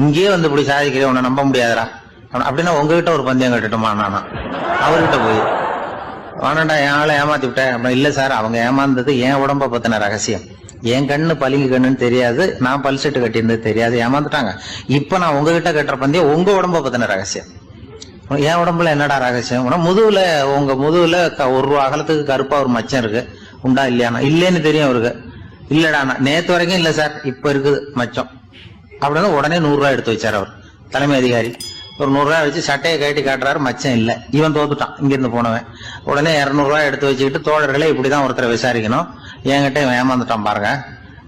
இங்கேயே வந்து இப்படி சாதிக்கிறேன், உன்னை நம்ப முடியாதரா அப்படின்னா உங்ககிட்ட ஒரு பந்தயம் கட்டட்டுமா நானா அவர்கிட்ட போய், வேணாண்டா என் ஆளை ஏமாத்தி விட்டேன் அப்படின்னா. இல்ல சார், அவங்க ஏமாந்தது என் உடம்ப பத்தின ரகசியம், என் கண்ணு பளிங்கு கண்ணுன்னு தெரியாது, நான் பல்செட்டு கட்டியிருந்தது தெரியாது, ஏமாந்துட்டாங்க. இப்ப நான் உங்ககிட்ட கட்டுற பந்தயம் உங்க உடம்ப பத்தின ரகசியம். என் உடம்புல என்னடா ரகசியம், முதுகுல, உங்க முதுகுல 1 ரூபா அகலத்துக்கு கருப்பா ஒரு மச்சம் இருக்கு, உண்டா இல்லையானா? இல்லேன்னு தெரியும் அவருக்கு. இல்லடா, நேத்து வரைக்கும் இல்ல சார், இப்ப இருக்குது மச்சம் அப்படின்னு. உடனே 100 ரூபாய் எடுத்து வச்சார் அவர் தலைமை அதிகாரி. ஒரு 100 ரூபாய் வச்சு சட்டையை கட்டி காட்டுறாரு, மச்சம் இல்ல. இவன் தோத்துட்டான், இங்கிருந்து போனவன். உடனே 200 ரூபாய் எடுத்து வச்சுக்கிட்டு, தோழர்களே இப்படிதான் ஒருத்தரை விசாரிக்கணும், என்கிட்ட இவன் ஏமாந்துட்டான் பாருங்க,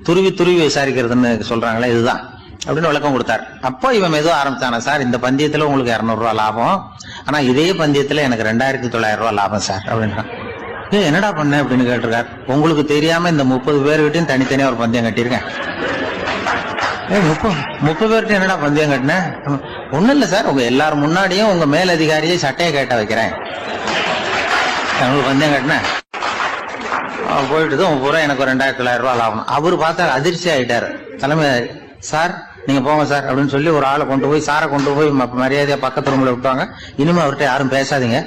துருவி துருவி விசாரிக்கிறதுன்னு சொல்றாங்களே இதுதான் அப்படின்னு விளக்கம் கொடுத்தாரு. அப்போ இவன் மெதுவா ஆரம்பிச்சானா, சார் இந்த பந்தயத்துல உங்களுக்கு 200 ரூபாய் லாபம், ஆனா இதே பந்தயத்துல எனக்கு 2900 ரூபாய் லாபம் சார் அப்படின்றான். என்னடா பண்ண அப்படின்னு கேட்டிருக்காரு. உங்களுக்கு தெரியாம இந்த 30 பேர்கிட்டையும் தனித்தனியா ஒரு பந்தயம் கட்டியிருக்கேன். 30 பேர்கிட்ட என்னடா பந்தயம் கட்டினேன்? ஒண்ணும் இல்ல சார், உங்க எல்லாரும் முன்னாடியும் உங்க மேல் அதிகாரியை சட்டையை கேட்ட வைக்கிறேன். அவங்களுக்கு பந்தயம் கட்டினேன் போயிட்டு உன் பூரா எனக்கு ஒரு 2,900 ரூபாய் ஆகணும். அவரு பார்த்தா அதிர்ச்சி ஆயிட்டாரு. தலைமை சார் நீங்க போங்க சார் அப்படின்னு சொல்லி ஒரு ஆளை கொண்டு போய் சாரை கொண்டு போய் மரியாதையா பக்கத்து ரூம்ல விட்டாங்க. இனிமே அவர்கிட்ட யாரும் பேசாதீங்க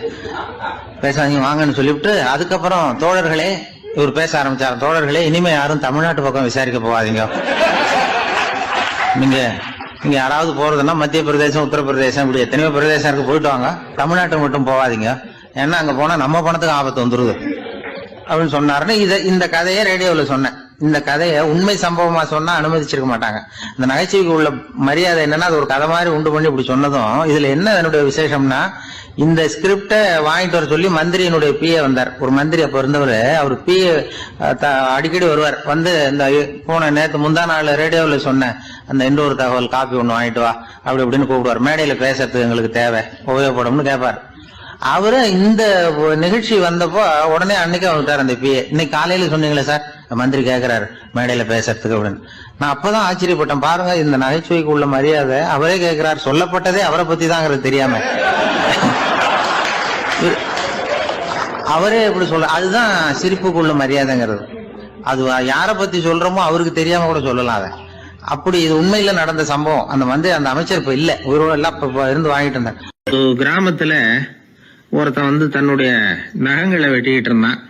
வாங்கன்னு சொல்லிவிட்டு அதுக்கப்புறம் தோழர்களே இவர் பேச ஆரம்பிச்சாரு. தோழர்களே இனிமே யாரும் தமிழ்நாட்டு பக்கம் விசாரிக்க போகாதீங்க. நீங்க யாராவது போறதுன்னா மத்திய பிரதேசம் உத்தரப்பிரதேசம் இப்படி எத்தனையோ பிரதேசம் இருக்கு போயிட்டு வாங்க, தமிழ்நாட்டு மட்டும் போகாதீங்க, ஏன்னா அங்க போனா நம்ம பணத்துக்கு ஆபத்து வந்துருது அப்படின்னு சொன்னாருன்னு இந்த கதையை ரேடியோவில் சொன்னேன். இந்த கதையை உண்மை சம்பவமா சொன்னா அனுமதிச்சிருக்க மாட்டாங்க. இந்த நகைச்சுவைக்கு உள்ள மரியாதை என்னன்னா அது ஒரு கதை மாதிரி உண்டு பண்ணி இப்படி சொன்னதும் இதுல என்ன என்னுடைய விசேஷம்னா இந்த ஸ்கிரிப்ட வாங்கிட்டு வர சொல்லி மந்திரியினுடைய பிஏ வந்தார். ஒரு மந்திரி அப்ப இருந்தவர். அவர் பிஏ அடிக்கடி வருவார். வந்து இந்த போன நேற்று முந்தா நாள் ரேடியோவில் சொன்னேன் அந்த இன்னொரு தகவல் காப்பி ஒண்ணு வாங்கிட்டு வா அப்படி இப்படின்னு கூப்பிடுவார். மேடையில பேசுறதுக்கு எங்களுக்கு தேவை உபயோகப்படும்னு கேட்பார். அவரு இந்த நிகழ்ச்சி வந்தப்போ உடனே அன்னைக்கு வந்துட்டார் அந்த பிஏ. இன்னைக்கு காலையில சொன்னீங்களே சார் மந்திரி கேட்கிறாரு மேடையில பேசுறதுக்கு அப்படின்னு. நான் அப்பதான் ஆச்சரியப்பட்டேன். பாருங்க இந்த நகைச்சுவைக்கு உள்ள மரியாதை. அவரே கேட்கிறார், சொல்லப்பட்டதே அவரை பத்தி தாங்கிறது தெரியாம அவரே எப்படி சொல்ல. அதுதான் சிரிப்புக்குள்ள மரியாதைங்கிறது. அது யாரை பத்தி சொல்றோமோ அவருக்கு தெரியாம கூட சொல்லலாம். அதை அப்படி இது உண்மையில நடந்த சம்பவம். அந்த அமைச்சர் இப்ப இல்ல, உயிரோட எல்லாம் இருந்து வாங்கிட்டு இருந்தார். ஒரு கிராமத்துல ஒருத்தன் வந்து தன்னுடைய நகங்களை வெட்டிக்கிட்டு இருந்தான்.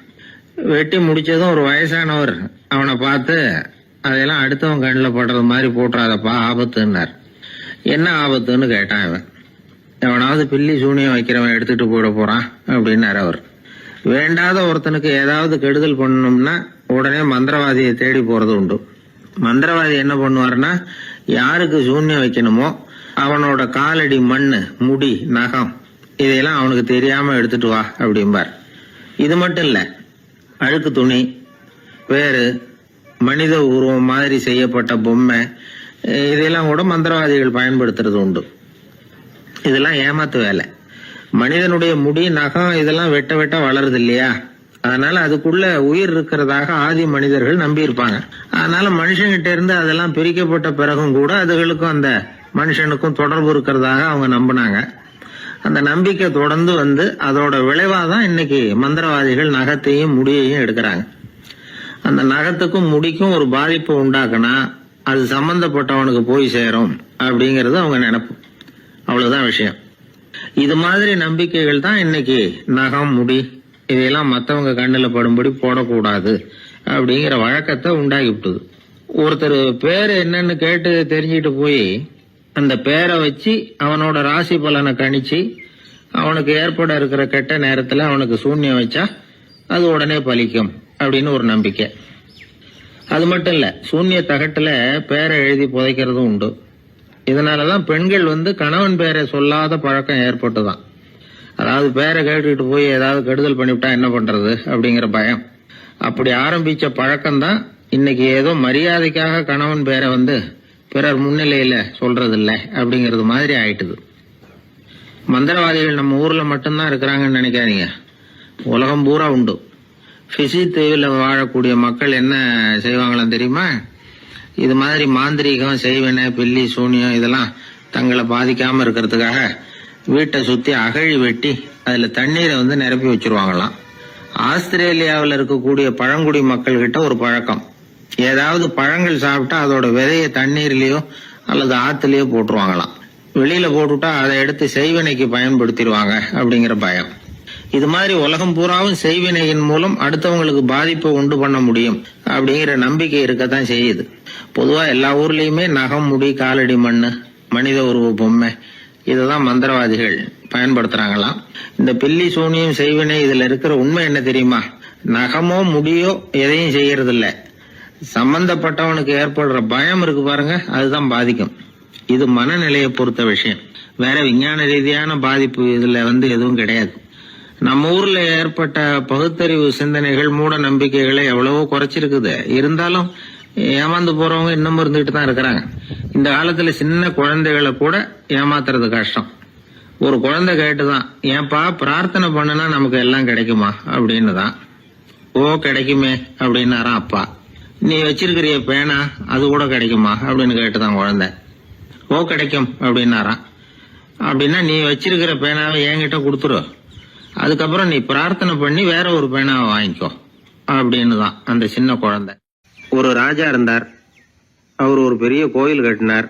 வெட்டி முடிச்சதும் ஒரு வயசானவர் அவனை பார்த்து அதெல்லாம் அடுத்தவன் கண்ணில் படுறது மாதிரி போட்டுறாதப்பா ஆபத்துன்னார். என்ன ஆபத்துன்னு கேட்டான் இவன். எவனாவது பில்லி சூனியம் வைக்கிறவன் எடுத்துட்டு போயிட போறான் அப்படின்னாரு அவர். வேண்டாத ஒருத்தனுக்கு ஏதாவது கெடுதல் பண்ணணும்னா உடனே மந்திரவாதியை தேடி போறது உண்டு. மந்திரவாதி என்ன பண்ணுவாருன்னா யாருக்கு சூன்யம் வைக்கணுமோ அவனோட காலடி மண்ணு முடி நகம் இதையெல்லாம் அவனுக்கு தெரியாம எடுத்துட்டு வா அப்படிம்பார். இது மட்டும் இல்ல, அழுக்கு துணி, பேரு, மனித உருவம் மாதிரி செய்யப்பட்ட பொம்மை இதையெல்லாம் கூட மந்திரவாதிகள் பயன்படுத்துறது உண்டு. இதெல்லாம் ஏமாத்து வேலை. மனிதனுடைய முடி நகம் இதெல்லாம் வெட்ட வெட்ட வளருது இல்லையா, அதனால அதுக்குள்ள உயிர் இருக்கிறதாக ஆதி மனிதர்கள் நம்பி இருப்பாங்க. அதனால மனுஷங்கிட்ட இருந்து அதெல்லாம் பிரிக்கப்பட்ட பிறகும் கூட அதுகளுக்கும் அந்த மனுஷனுக்கும் தொடர்பு இருக்கிறதாக அவங்க நம்பினாங்க. அந்த நம்பிக்கை தொடர்ந்து வந்து அதோட விளைவாதான் இன்னைக்கு மந்திரவாதிகள் நகத்தையும் முடியையும் எடுக்கிறாங்க. அந்த நகத்துக்கும் முடிக்கும் ஒரு பாதிப்பு உண்டாக்குனா அது சம்பந்தப்பட்டவனுக்கு போய் சேரும் அப்படிங்கறது அவங்க நினைப்பு. அவ்வளவுதான் விஷயம். இது மாதிரி நம்பிக்கைகள் தான் இன்னைக்கு நகம் முடி இதையெல்லாம் மத்தவங்க கண்ணுல படும்படி போடக்கூடாது அப்படிங்கிற வழக்கத்தை உண்டாகி விட்டுது. ஒருத்தர் பேரு என்னன்னு கேட்டு தெரிஞ்சுட்டு போய் அந்த பேரை வச்சு அவனோட ராசி பலனை கணிச்சு அவனுக்கு ஏற்பட இருக்கிற கெட்ட நேரத்துல அவனுக்கு சூன்யம் வச்சா அது உடனே பலிக்கும் அப்படின்னு ஒரு நம்பிக்கை. அது மட்டும் இல்ல, சூன்ய தகட்டுல பேரை எழுதி புதைக்கிறதும் உண்டு. இதனாலதான் பெண்கள் வந்து கணவன் பேரை சொல்லாத பழக்கம் ஏற்பட்டுதான். அதாவது பேரை கேட்டுக்கிட்டு போய் ஏதாவது கெடுதல் பண்ணிவிட்டா என்ன பண்றது அப்படிங்கிற பயம். அப்படி ஆரம்பிச்ச பழக்கம்தான் இன்னைக்கு ஏதோ மரியாதைக்காக கணவன் பேரை வந்து பிறர் முன்னிலையில சொல்றது இல்ல அப்படிங்கறது மாதிரி ஆயிட்டுது. மந்திரவாதிகள் நம்ம ஊர்ல மட்டும்தான் இருக்கிறாங்கன்னு நினைக்காதீங்க, உலகம் பூரா உண்டு. பிசி தீவில் வாழக்கூடிய மக்கள் என்ன செய்வாங்களாம் தெரியுமா? இது மாதிரி மாந்திரீகம், செய்வன, பில்லி, சூனியம் இதெல்லாம் தங்களை பாதிக்காம இருக்கிறதுக்காக வீட்டை சுத்தி அகழி வெட்டி அதுல தண்ணீரை வந்து நிரப்பி வச்சிருவாங்களாம். ஆஸ்திரேலியாவில் இருக்கக்கூடிய பழங்குடி மக்கள் கிட்ட ஒரு பழக்கம், ஏதாவது பழங்கள் சாப்பிட்டா அதோட விதைய தண்ணீர்லயோ அல்லது ஆத்துலயோ போட்டுருவாங்களாம். வெளியில போட்டுட்டா அதை எடுத்து செய்வினைக்கு பயன்படுத்திடுவாங்க அப்படிங்கிற பயம். இது மாதிரி உலகம் பூராவும் செய்வினையின் மூலம் அடுத்தவங்களுக்கு பாதிப்பை உண்டு பண்ண முடியும் அப்படிங்கிற நம்பிக்கை இருக்கத்தான் செய்யுது. பொதுவா எல்லா ஊர்லயுமே நகம், முடி, காலடி மண்ணு, மனித உருவ பொம்மை இததான் மந்திரவாதிகள் பயன்படுத்துறாங்களாம். இந்த பில்லி சூனியம் செய்வினை இதுல இருக்கிற உண்மை என்ன தெரியுமா? நகமோ முடியோ எதையும் செய்யறது இல்ல, சம்பந்தப்பட்டவனுக்கு ஏற்படுற பயம் இருக்கு பாருங்க, அதுதான் பாதிக்கும். இது மனநிலையை பொறுத்த விஷயம். வேற விஞ்ஞான ரீதியான பாதிப்பு இதுல வந்து எதுவும் கிடையாது. நம்ம ஊர்ல ஏற்பட்ட பகுத்தறிவு சிந்தனைகள், மூட நம்பிக்கைகளை எவ்வளவோ குறைச்சிருக்குது. இருந்தாலும் ஏமாந்து போறவங்க இன்னும் இருந்துகிட்டு தான் இருக்கிறாங்க. இந்த காலத்துல சின்ன குழந்தைகளை கூட ஏமாத்துறது கஷ்டம். ஒரு குழந்தை கேட்டுதான், ஏன்பா பிரார்த்தனை பண்ணுனா நமக்கு எல்லாம் கிடைக்குமா அப்படின்னு தான். ஓ கிடைக்குமே அப்படின்னாராம் அப்பா. நீ வச்சிருக்கிறிய பேனா அது கூட கிடைக்குமா அப்படின்னு கேட்டுதான் குழந்தை. ஓ கிடைக்கும் அப்படின்னாராம். அப்படின்னா நீ வச்சிருக்கிற பேனாவை என்கிட்ட கொடுத்துரு, அதுக்கப்புறம் நீ பிரார்த்தனை பண்ணி வேற ஒரு பேனாவை வாங்கிக்கோ அப்படின்னு தான் அந்த சின்ன குழந்தை. ஒரு ராஜா இருந்தார். அவர் ஒரு பெரிய கோயில் கட்டினார்.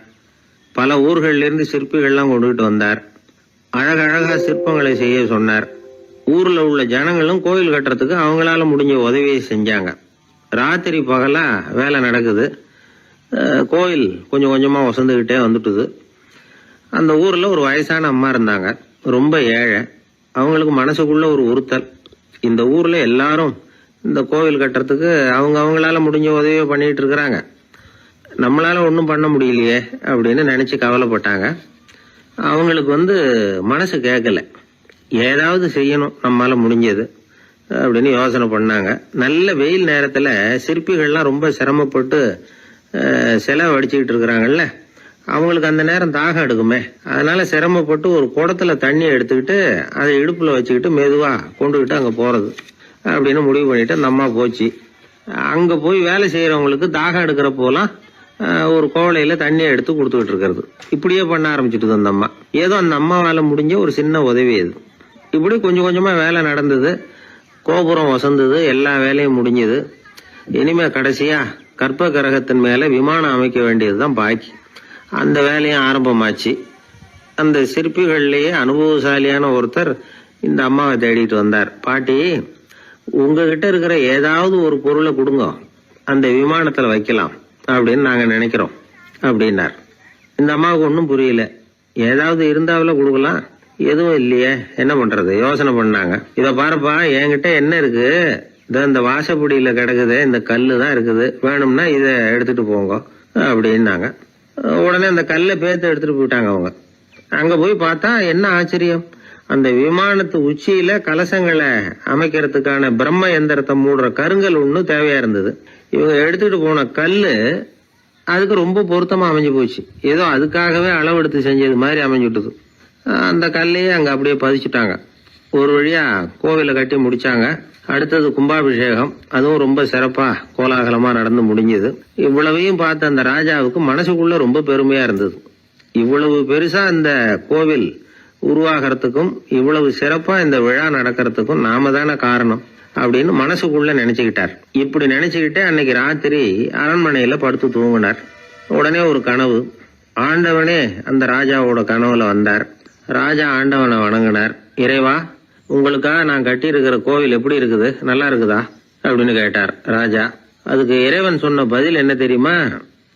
பல ஊர்கள்ல இருந்து சிற்பிகள்லாம் கொண்டுகிட்டு வந்தார். அழகழகா சிற்பங்களை செய்ய சொன்னார். ஊர்ல உள்ள ஜனங்களும் கோயில் கட்டுறதுக்கு அவங்களால முடிஞ்ச உதவியை செஞ்சாங்க. ராத்திரி பகலா வேலை நடக்குது. கோயில் கொஞ்சம் கொஞ்சமா வசந்துகிட்டே வந்துட்டுது. அந்த ஊர்ல ஒரு வயசான அம்மா இருந்தாங்க. ரொம்ப ஏழை. அவங்களுக்கு மனசுக்குள்ள ஒரு உறுத்தல். இந்த ஊர்ல எல்லாரும் இந்த கோவில் கட்டுறதுக்கு அவங்களால முடிஞ்ச உதவியை பண்ணிட்டு இருக்கிறாங்க, நம்மளால ஒன்றும் பண்ண முடியலையே அப்படின்னு நினைச்சு கவலைப்பட்டாங்க. அவங்களுக்கு மனசு கேட்கல, ஏதாவது செய்யணும் நம்மளால முடிஞ்சது அப்படின்னு யோசனை பண்ணாங்க. நல்ல வெயில் நேரத்துல சிற்பிகள்லாம் ரொம்ப சிரமப்பட்டு சிலை வடிச்சுக்கிட்டு இருக்கிறாங்கல்ல, அவங்களுக்கு அந்த நேரம் தாகம் எடுக்குமே. அதனால சிரமப்பட்டு ஒரு குடத்துல தண்ணியை எடுத்துக்கிட்டு அதை இடுப்புல வச்சுக்கிட்டு மெதுவா கொண்டுகிட்டு அங்க போறது அப்படின்னு முடிவு பண்ணிட்டு அந்த அம்மா போச்சு. அங்க போய் வேலை செய்யறவங்களுக்கு தாகம் எடுக்கிற போலாம் ஒரு கோவலையில தண்ணியை எடுத்து கொடுத்துக்கிட்டு இருக்கிறது. இப்படியே பண்ண ஆரம்பிச்சுட்டு அந்த அம்மா. ஏதோ அந்த அம்மாவால முடிஞ்ச ஒரு சின்ன உதவி அது. இப்படி கொஞ்சம் கொஞ்சமா வேலை நடந்தது. கோபுரம் வசந்தது. எல்லா வேலையும் முடிஞ்சது. இனிமே கடைசியா கற்ப கிரகத்தின் மேல விமானம் அமைக்க வேண்டியதுதான் பாக்கி. அந்த வேலையும் ஆரம்பமாச்சு. அந்த சிற்பிகள்லயே அனுபவசாலியான ஒருத்தர் இந்த அம்மாவை தேடிட்டு வந்தார். பாட்டி, உங்ககிட்ட இருக்கிற ஏதாவது ஒரு பொருளை கொடுங்க, அந்த விமானத்துல வைக்கலாம் அப்படின்னு நாங்க நினைக்கிறோம் அப்படின்னார். இந்த அம்மாவுக்கு ஒன்றும் புரியல. ஏதாவது இருந்தாவில கொடுக்கலாம், எதுவும் இல்லையே, என்ன பண்றது யோசனை பண்ணாங்க. இத பாருப்பா, என்கிட்ட என்ன இருக்கு, இந்த வாசப்படியில கிடக்குது, இந்த கல்லு தான் இருக்குது, வேணும்னா இத எடுத்துட்டு போங்க அப்படின்னாங்க. உடனே அந்த கல்லை பேத்து எடுத்துட்டு போயிட்டாங்க அவங்க. அங்க போய் பார்த்தா என்ன ஆச்சரியம், அந்த விமானத்து உச்சியில கலசங்களை அமைக்கிறதுக்கான பிரம்ம எந்திரத்தை மூடுற கருங்கல் ஒண்ணு தேவையா இருந்தது. இவங்க எடுத்துட்டு போன கல்லு அதுக்கு ரொம்ப பொருத்தமா அமைஞ்சு போச்சு. ஏதோ அதுக்காகவே அளவெடுத்து செஞ்சது மாதிரி அமைஞ்சுட்டுது. அந்த கல்லையே அங்க அப்படியே பதிச்சுட்டாங்க. ஒரு வழியா கோவிலை கட்டி முடிச்சாங்க. அடுத்தது கும்பாபிஷேகம். அதுவும் ரொம்ப சிறப்பா கோலாகலமா நடந்து முடிஞ்சது. இவ்வளவையும் பார்த்த அந்த ராஜாவுக்கு மனசுக்குள்ள ரொம்ப பெருமையா இருந்தது. இவ்வளவு பெருசா இந்த கோவில் உருவாகிறதுக்கும் இவ்வளவு சிறப்பா இந்த விழா நடக்கிறதுக்கும் நாம தானே காரணம் அப்படின்னு மனசுக்குள்ள நினைச்சுக்கிட்டார். இப்படி நினைச்சுக்கிட்டே அன்னைக்கு ராத்திரி அரண்மனையில படுத்து தூங்கினார். உடனே ஒரு கனவு. ஆண்டவனே அந்த ராஜாவோட கனவுல வந்தார். ராஜா ஆண்டவனை வணங்கினார். இறைவா, உங்களுக்காக நான் கட்டி இருக்கிற கோவில் எப்படி இருக்குது, நல்லா இருக்குதா அப்படின்னு கேட்டார் ராஜா. அதுக்கு இறைவன் சொன்ன பதில் என்ன தெரியுமா,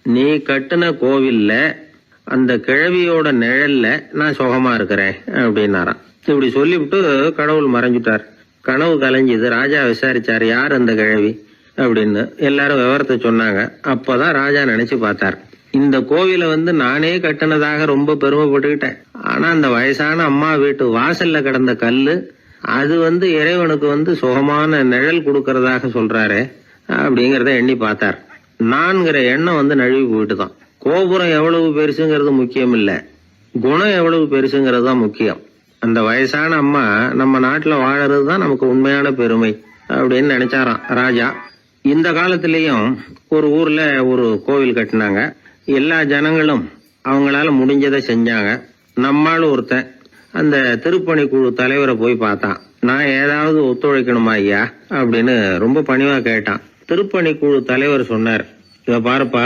நீ கட்டின கோவில்ல அந்த கிழவியோட நிழல்ல நான் சுகமா இருக்கிறேன் அப்படின்னாராம். இப்படி சொல்லிவிட்டு கடவுள் மறைஞ்சுட்டார். கனவு கலைஞ்சது. ராஜா விசாரிச்சார், யார் அந்த கிழவி அப்படின்னு. எல்லாரும் விவரத்தை சொன்னாங்க. அப்பதான் ராஜா நினைச்சு பார்த்தார், இந்த கோவிலை நானே கட்டினதாக ரொம்ப பெருமைப்பட்டுக்கிட்டேன். ஆனா அந்த வயசான அம்மா வீட்டு வாசல்ல கிடந்த கல்லு அது இறைவனுக்கு சுகமான நிழல் கொடுக்கறதாக சொல்றாரு அப்படிங்கறத எண்ணி பார்த்தார். நான்கிற எண்ணம் நழுவி போயிட்டுதான். கோபுரம் எவ்வளவு பெருசுங்கிறது முக்கியம் இல்ல, குணம் எவ்வளவு பெருசுங்கிறது தான் முக்கியம். அந்த வயசான அம்மா நம்ம நாட்டுல வாழறது தான் நமக்கு உண்மையான பெருமை அப்படின்னு நினைச்சாராம் ராஜா. இந்த காலத்திலயும் ஒரு ஊர்ல ஒரு கோவில் கட்டினாங்க. எல்லா ஜனங்களும் அவங்களால முடிஞ்சதை செஞ்சாங்க. நம்மால ஒருத்தன் அந்த திருப்பணி குழு தலைவரை போய் பார்த்தான். நான் ஏதாவது ஒத்துழைக்கணுமா ஐயா அப்படின்னு ரொம்ப பணிவா கேட்டான். திருப்பணி குழு தலைவர் சொன்னார், இத பாருப்பா,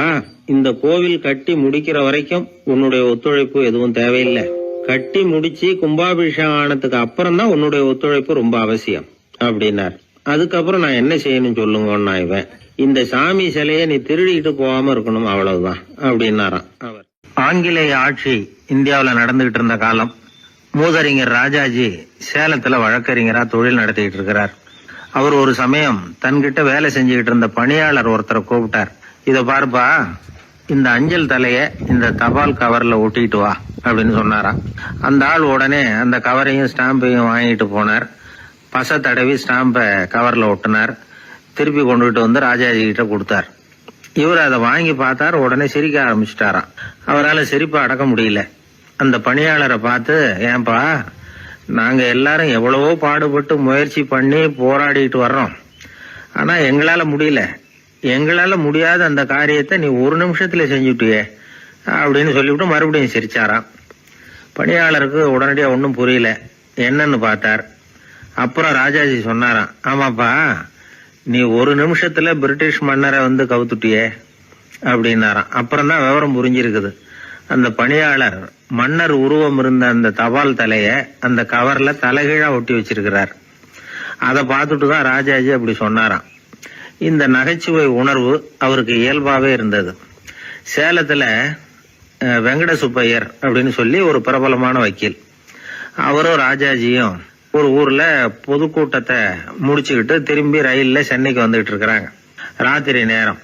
இந்த கோவில் கட்டி முடிக்கிற வரைக்கும் உன்னுடைய ஒத்துழைப்பு எதுவும் தேவையில்லை. கட்டி முடிச்சு கும்பாபிஷேகம் ஆனதுக்கு அப்புறம் தான் உன்னுடைய ஒத்துழைப்பு ரொம்ப அவசியம் அப்படின்னார். அதுக்கப்புறம் நான் என்ன செய்யணும் சொல்லுங்கன்னா, இவன் இந்த சாமி சிலையை நீ திருடிட்டு போகாம இருக்கணும், அவ்வளவுதான் அப்படின்னாராம் அவர். ஆங்கிலேய ஆட்சி இந்தியாவில நடந்துகிட்டு இருந்த காலம். மூதறிஞர் ராஜாஜி சேலத்துல வழக்கறிஞரா தொழில் நடத்திக்கிட்டு இருக்கிறார். அவர் ஒரு சமயம் தன்கிட்ட வேலை செஞ்சுக்கிட்டு இருந்த பணியாளர் ஒருத்தரை கூப்பிட்டார். இத பாருப்பா, இந்த அஞ்சல் தலைய இந்த தபால் கவர்ல ஒட்டிட்டு வா அப்படின்னு சொன்னாராம். அந்த ஆள் உடனே அந்த கவரையும் ஸ்டாம்பையும் வாங்கிட்டு போனார். பசை தடவி ஸ்டாம்பை கவர்ல ஒட்டினார். திருப்பி கொண்டுகிட்டு ராஜாஜி கிட்ட கொடுத்தார். இவர் அதை வாங்கி பார்த்தார். உடனே சிரிக்க ஆரம்பிச்சுட்டாராம். அவரால் சிரிப்பை அடக்க முடியல. அந்த பணியாளரை பார்த்து, ஏன்பா, நாங்க எல்லாரும் எவ்வளவோ பாடுபட்டு முயற்சி பண்ணி போராடிட்டு வர்றோம், ஆனா எங்களால முடியல, எங்களால முடியாத அந்த காரியத்தை நீ ஒரு நிமிஷத்துல செஞ்சுட்டியே அப்படின்னு சொல்லிவிட்டு மறுபடியும் சிரிச்சாராம். பணியாளருக்கு உடனடியா ஒன்னும் புரியல. என்னன்னு பார்த்தார். அப்புறம் ராஜாஜி சொன்னாராம், ஆமாப்பா நீ ஒரு நிமிஷத்துல பிரிட்டிஷ் மன்னரை வந்து கவுத்துட்டியே அப்படின்னாராம். அப்புறம் தான் விவரம் புரிஞ்சிருக்குது. அந்த பணியாளர் மன்னர் உருவம் இருந்த அந்த தபால் தலைய அந்த கவர்ல தலைகீழா ஒட்டி வச்சிருக்கிறார். அதை பார்த்துட்டு தான் ராஜாஜி அப்படி சொன்னாராம். இந்த நகைச்சுவை உணர்வு அவருக்கு இயல்பாவே இருந்தது. சேலத்துல வெங்கட சுப்பையர் அப்படின்னு சொல்லி ஒரு பிரபலமான வக்கீல், அவரும் ராஜாஜியும் ஒரு ஊர்ல பொதுக்கூட்டத்தை முடிச்சுக்கிட்டு திரும்பி ரயில்ல சென்னைக்கு வந்துகிட்டு இருக்கிறாங்க. ராத்திரி நேரம்.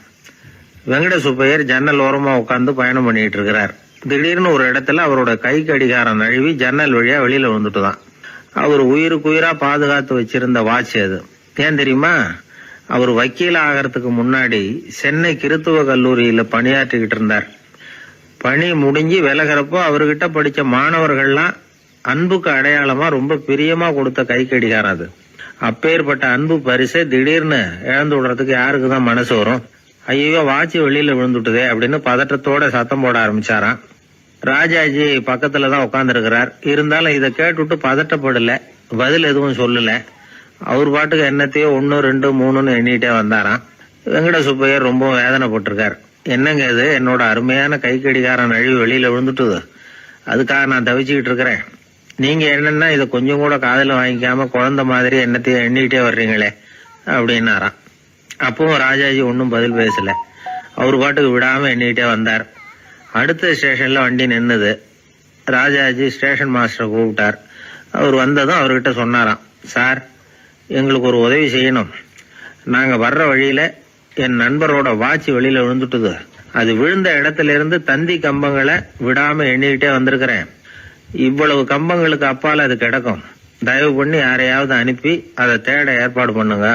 வெங்கட சுப்பையர் ஜன்னல் ஓரமா உட்காந்து பயணம் பண்ணிட்டு இருக்கிறார். திடீர்னு ஒரு இடத்துல அவரோட கை கடிகாரம் நழுவி ஜன்னல் வழியா வெளியில வந்துட்டுதான். அவர் உயிருக்குயிரா பாதுகாத்து வச்சிருந்த வாட்ச் அது. ஏன் தெரியுமா? அவர் வக்கீல் ஆகிறதுக்கு முன்னாடி சென்னை கிறித்துவ கல்லூரியில பணியாற்றிக்கிட்டு இருந்தார். பணி முடிஞ்சு விலகிறப்போ அவர்கிட்ட படிச்ச மாணவர்கள்லாம் அன்புக்கு அடையாளமா ரொம்ப பிரியமா கொடுத்த கை கடிகாரம் அது. அப்பேற்பட்ட அன்பு பரிசை திடீர்னு இழந்து விடுறதுக்கு யாருக்கு தான் மனசு வரும்? ஐயோ வாட்சி வெளியில விழுந்துட்டுதே அப்படின்னு பதற்றத்தோட சத்தம் போட ஆரம்பிச்சாராம். ராஜாஜி பக்கத்துலதான் உட்கார்ந்து இருக்கிறார். இருந்தாலும் இதை கேட்டுட்டு பதட்டப்படல, பதில் எதுவும் சொல்லல. அவர் பாட்டுக்கு என்னத்தையோ 1 2 3ன்னு எண்ணிட்டே வந்தாராம். வெங்கட சுப்பையர் ரொம்ப வேதனைப்பட்டிருக்கார். என்னங்க இது, என்னோட அருமையான கை கடிகாரம் நழுவி வெளியில விழுந்துட்டுது, அதுக்காக நான் தவிச்சுக்கிட்டு இருக்கிறேன். நீங்க என்னன்னா இதை கொஞ்சம் கூட காதுல வாங்கிக்காம குழந்தை மாதிரி என்னத்தையும் எண்ணிக்கிட்டே வர்றீங்களே அப்படின்னாராம். அப்பவும் ராஜாஜி ஒன்னும் பதில் பேசல. அவர் பாட்டுக்கு விடாம எண்ணிக்கிட்டே வந்தார். அடுத்த ஸ்டேஷன்ல வண்டி நின்னுது. ராஜாஜி ஸ்டேஷன் மாஸ்டரை கூப்பிட்டார். அவர் வந்ததும் அவர்கிட்ட சொன்னாராம், சார் எங்களுக்கு ஒரு உதவி செய்யணும். நாங்க வர்ற வழியில என் நண்பரோட வாட்சி வெளியில விழுந்துட்டுது. அது விழுந்த இடத்துல இருந்து தந்தி கம்பங்களை விடாம எண்ணிக்கிட்டே வந்திருக்கிறேன். இவ்வளவு கம்பங்களுக்கு அப்பால அது கிடக்கும். தயவு பண்ணி யாரையாவது அனுப்பி அதை தேட ஏற்பாடு பண்ணுங்க.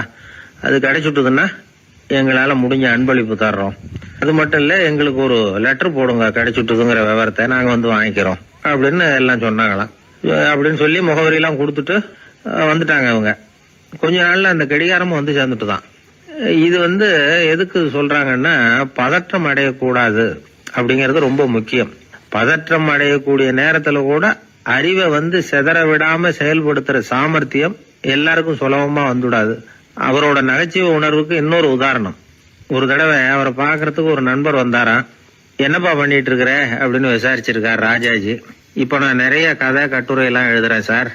அது கிடைச்சுட்டுதுன்னா எங்களால முடிஞ்ச அன்பளிப்பு தர்றோம். அது மட்டும் இல்ல, எங்களுக்கு ஒரு லெட்டர் போடுங்க கிடைச்சுட்டுதுங்கிற விவரத்தை, நாங்க வந்து வாங்கிக்கிறோம் அப்படின்னு எல்லாம் சொன்னாங்களாம். அப்படின்னு சொல்லி முகவரியெல்லாம் கொடுத்துட்டு வந்துட்டாங்க அவங்க. கொஞ்ச நாள்ல அந்த கடிகாரமும் வந்து சேர்ந்துட்டுதான். இது எதுக்கு சொல்றாங்கன்னா, பதற்றம் அடையக்கூடாது அப்படிங்கறது ரொம்ப முக்கியம். பதற்றம் அடையக்கூடிய நேரத்துல கூட அறிவை சிதற விடாம செயல்படுத்துற சாமர்த்தியம் எல்லாருக்கும் சுலபமா வந்துடாது. அவரோட நகைச்சுவை உணர்வுக்கு இன்னொரு உதாரணம். ஒரு தடவை அவரை பாக்குறதுக்கு ஒரு நண்பர் வந்தாராம். என்னப்பா பண்ணிட்டு இருக்கிற அப்படின்னு விசாரிச்சிருக்காரு ராஜாஜி. இப்ப நான் நிறைய கதை கட்டுரை எல்லாம் எழுதுறேன் சார்,